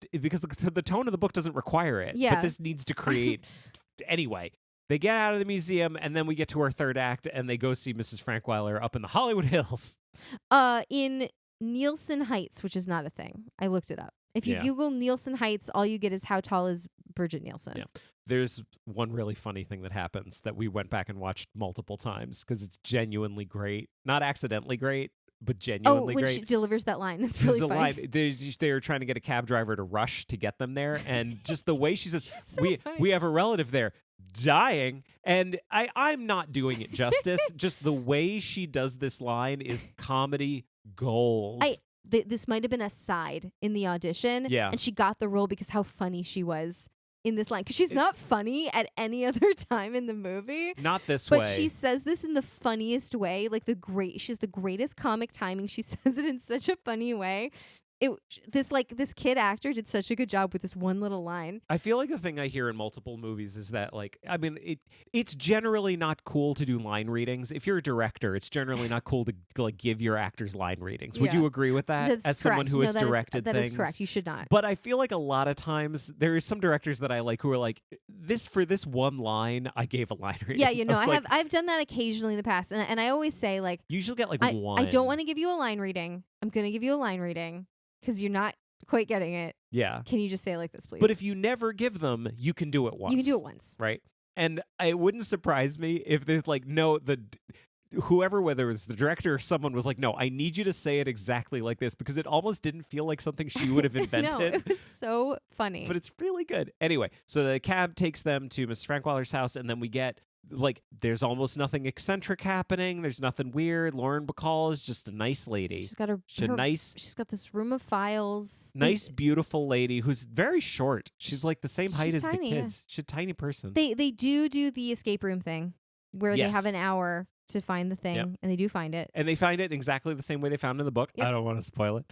tone of the book doesn't require it. Yeah, but this needs to create Anyway, they get out of the museum, and then we get to our third act, and they go see Mrs. Frankweiler up in the Hollywood Hills. In Nielsen Heights, which is not a thing. I looked it up. If you Yeah. Google Nielsen Heights, all you get is how tall is Bridget Nielsen. Yeah. There's one really funny thing that happens that we went back and watched multiple times because it's genuinely great. Not accidentally great, but genuinely when great. she delivers that line, it's There's really a funny. line. They're trying to get a cab driver to rush to get them there, and just the way she says, so "We funny. have a relative there dying," and I'm not doing it justice. Just the way she does this line is comedy gold. This might have been a side in the audition, Yeah. and she got the role because how funny she was in this line. Because she's not funny at any other time in the movie. Not this But way. she says this in the funniest way, like she has the greatest comic timing. She says it in such a funny way. This kid actor did such a good job with this one little line. I feel like the thing I hear in multiple movies is that, like, I mean, it's generally not cool to do line readings. If you're a director, it's generally not cool to like give your actors line readings. Would Yeah. you agree with that? That's As someone correct. who No, has that is- directed that things? is correct. You should not. But I feel like a lot of times there is some directors that I like who are like, for this one line, I gave a line reading. Yeah, you know, was like, I've done that occasionally in the past, and I always say like, you usually get like I one. don't want to give you a line reading. I'm gonna give you a line reading because you're not quite getting it. Yeah. Can you just say it like this, please? But if you never give them, you can do it once. you can do it once. Right? And it wouldn't surprise me if there's like, no, whoever, whether it's the director or someone, was like, no, I need you to say it exactly like this, because it almost didn't feel like something she would have invented. No, it was so funny. But it's really good. Anyway, so the cab takes them to Mrs. Frankweiler's house, and then we get, like, there's almost nothing eccentric happening. There's nothing weird. Lauren Bacall is just a nice lady. She's got She's got this room of files. nice, beautiful lady who's very short. She's like the same height she's as tiny, the yeah. kids. She's a tiny person. They do the escape room thing where they have Yes. an hour to find the thing, Yep. and they do find it. And they find it exactly the same way they found it in the book. Yep. I don't want to spoil it.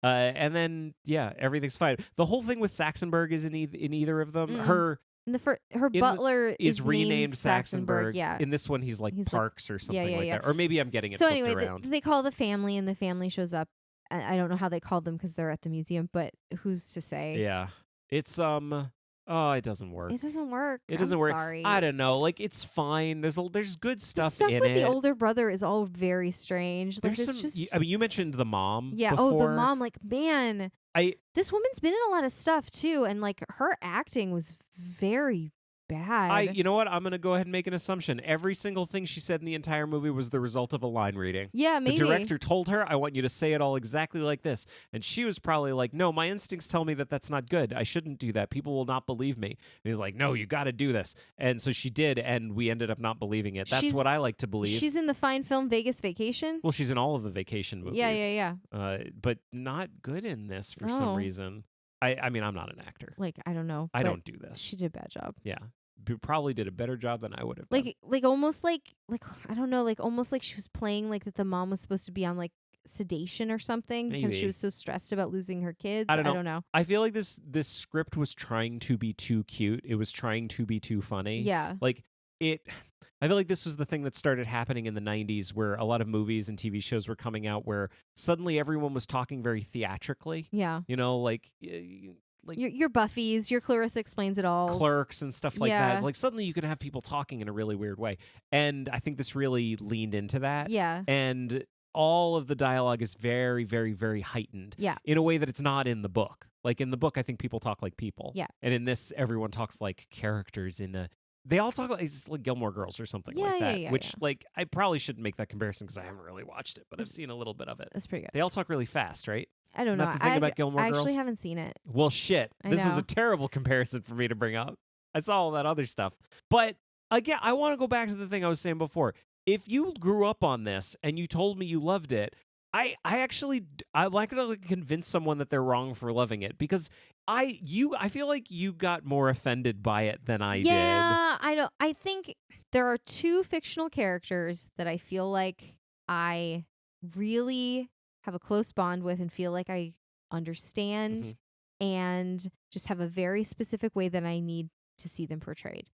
And then, yeah, everything's fine. The whole thing with Saxonburg is in either of them. Mm-mm. Her And her butler is named renamed Saxonburg. Saxonburg. Yeah. In this one, he's like He's like- Parks or something yeah, like yeah. that. Or maybe I'm getting it So flipped anyway, around. they call the family, and the family shows up. I don't know how they called them because they're at the museum, but who's to say? Yeah. It's it doesn't work. It doesn't work. It doesn't I'm work. Sorry. I don't know. Like, it's fine. There's good The stuff stuff in with it. the older brother is all very strange. Like, There's it's some. just I mean, you mentioned the mom. yeah. Before. Oh, the mom. Like, man, I this woman's been in a lot of stuff too, and like her acting was very bad. You know what? I'm gonna go ahead and make an assumption. Every single thing she said in the entire movie was the result of a line reading. Yeah, maybe. The director told her, "I want you to say it all exactly like this," and she was probably like, "No, my instincts tell me that that's not good. I shouldn't do that. People will not believe me." And he's like, "No, you got to do this." And so she did, and we ended up not believing it. That's She's- what I like to believe. She's in the fine film Vegas Vacation. Well, she's in all of the vacation movies. Yeah. But not good in this for some Oh. reason. I mean, I'm not an actor. Like, I don't know. I but don't do this. She did a bad job. Yeah. Probably did a better job than I would have done. Like almost like I don't know, like almost like she was playing like that the mom was supposed to be on like sedation or something because she Maybe. was so stressed about losing her kids. I don't know. I don't know. I feel like this script was trying to be too cute. It was trying to be too funny. Yeah. Like I feel like this was the thing that started happening in the 90s where a lot of movies and TV shows were coming out where suddenly everyone was talking very theatrically. Yeah. You know, like Your Buffy's, your Clarissa Explains It All. Clerks and stuff like Yeah. that. Like suddenly you can have people talking in a really weird way. And I think this really leaned into that. Yeah. And all of the dialogue is very, very, very heightened. Yeah. In a way that it's not in the book. Like in the book, I think people talk like people. Yeah. And in this, everyone talks like characters they all talk like it's like Gilmore Girls or something like Yeah, that. yeah, which yeah. like I probably shouldn't make that comparison because I haven't really watched it, but I've seen a little bit of it. That's pretty good. They all talk really fast, right? I don't know. Not the thing about Gilmore I actually Girls? haven't seen it. Well, shit. I This was know. a terrible comparison for me to bring up. I saw all that other stuff. But again, I want to go back to the thing I was saying before. If you grew up on this and you told me you loved it, I like to convince someone that they're wrong for loving it because I feel like you got more offended by it than I did. Yeah, I don't. I think there are two fictional characters that I feel like I really have a close bond with and feel like I understand Mm-hmm. and just have a very specific way that I need to see them portrayed.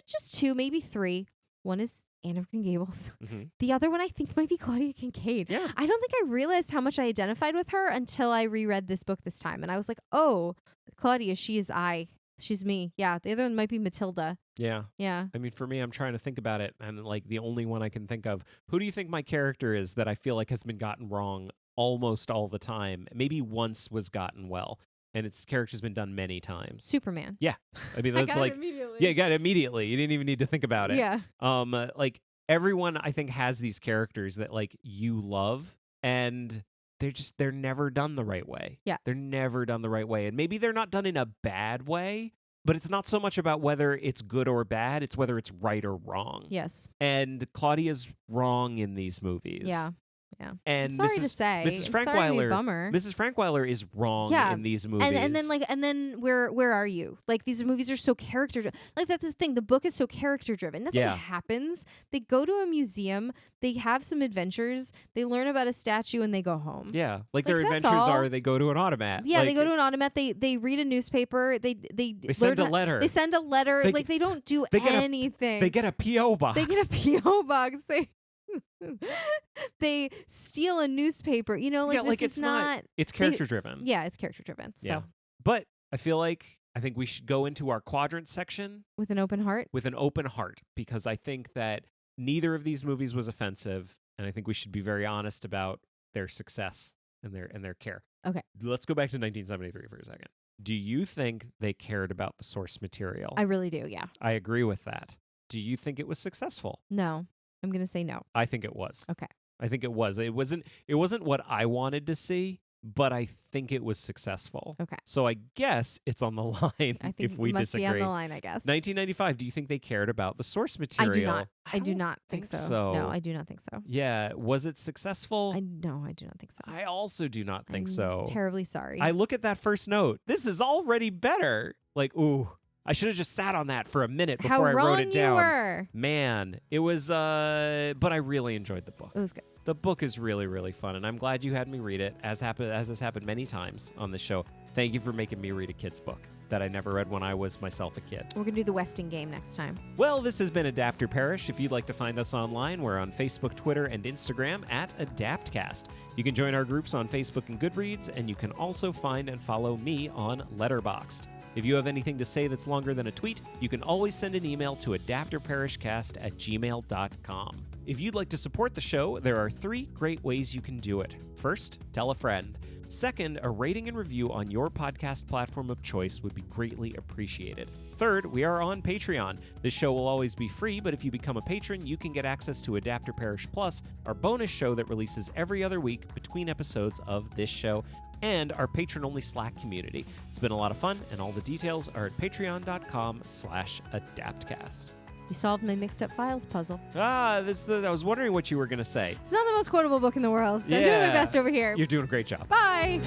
Just two, maybe three. One is Anne of Green Gables. Mhm. The other one I think might be Claudia Kincaid. Yeah. I don't think I realized how much I identified with her until I reread this book this time. And I was like, oh, Claudia, she is I. she's me. Yeah, the other one might be Matilda. Yeah. Yeah. I mean, for me, I'm trying to think about it, and like the only one I can think of. Who do you think my character is that I feel like has been gotten wrong almost all the time? Maybe once was gotten well, and its character's been done many times. Superman. Yeah, I mean I that's got like it immediately. yeah, you got it immediately. You didn't even need to think about it. Yeah. Like everyone, I think has these characters that like you love, and they're never done the right way. Yeah, they're never done the right way, and maybe they're not done in a bad way. But it's not so much about whether it's good or bad, it's whether it's right or wrong. Yes. And Claudia's wrong in these movies. Yeah. Yeah. And I'm sorry to say. Mrs. I'm sorry to be a Frankweiler, bummer. Mrs. Frankweiler is wrong in these movies. And then where are you? Like these movies are so character like that's the thing. The book is so character driven. Nothing happens. They go to a museum, they have some adventures, they learn about a statue and they go home. Yeah. Like their adventures are they go to an automat. Yeah, like, they go to an automat, they read a newspaper, they send a letter. They send a letter. Like they don't do anything. They get a P.O. box. They get a P.O. box. They steal a newspaper. You know, like this is not. It's character driven. Yeah, it's character driven. So. Yeah. But I think we should go into our quadrant section with an open heart. With an open heart, because I think that neither of these movies was offensive, and I think we should be very honest about their success and their care. Okay. Let's go back to 1973 for a second. Do you think they cared about the source material? I really do. Yeah. I agree with that. Do you think it was successful? No. I'm going to say no. I think it was. Okay. I think it was. It wasn't what I wanted to see, but I think it was successful. Okay. So I guess it's on the line I think if we it must disagree. be on the line, I guess. 1995, do you think they cared about the source material? I do not. I do don't not think so. No, I do not think so. Yeah. Was it successful? No, I do not think so. I also do not think I'm so. Terribly sorry. I look at that first note. This is already better. Like, ooh. I should have just sat on that for a minute before I wrote it down. You were. Man, it was but I really enjoyed the book. It was good. The book is really, really fun, and I'm glad you had me read it, as has happened many times on this show. Thank you for making me read a kid's book that I never read when I was myself a kid. We're going to do the Westing game next time. Well, this has been Adapt or Perish. If you'd like to find us online, we're on Facebook, Twitter, and Instagram at AdaptCast. You can join our groups on Facebook and Goodreads, and you can also find and follow me on Letterboxd. If you have anything to say that's longer than a tweet, you can always send an email to adaptorperishcast@gmail.com. If you'd like to support the show, there are 3 great ways you can do it. First, tell a friend. Second, a rating and review on your podcast platform of choice would be greatly appreciated. Third, we are on Patreon. This show will always be free, but if you become a patron, you can get access to Adapt or Perish Plus, our bonus show that releases every other week between episodes of this show, and our patron-only Slack community. It's been a lot of fun, and all the details are at patreon.com/adaptcast. You solved my mixed up files puzzle. I was wondering what you were going to say. It's not the most quotable book in the world. I'm doing my best over here. You're doing a great job. Bye.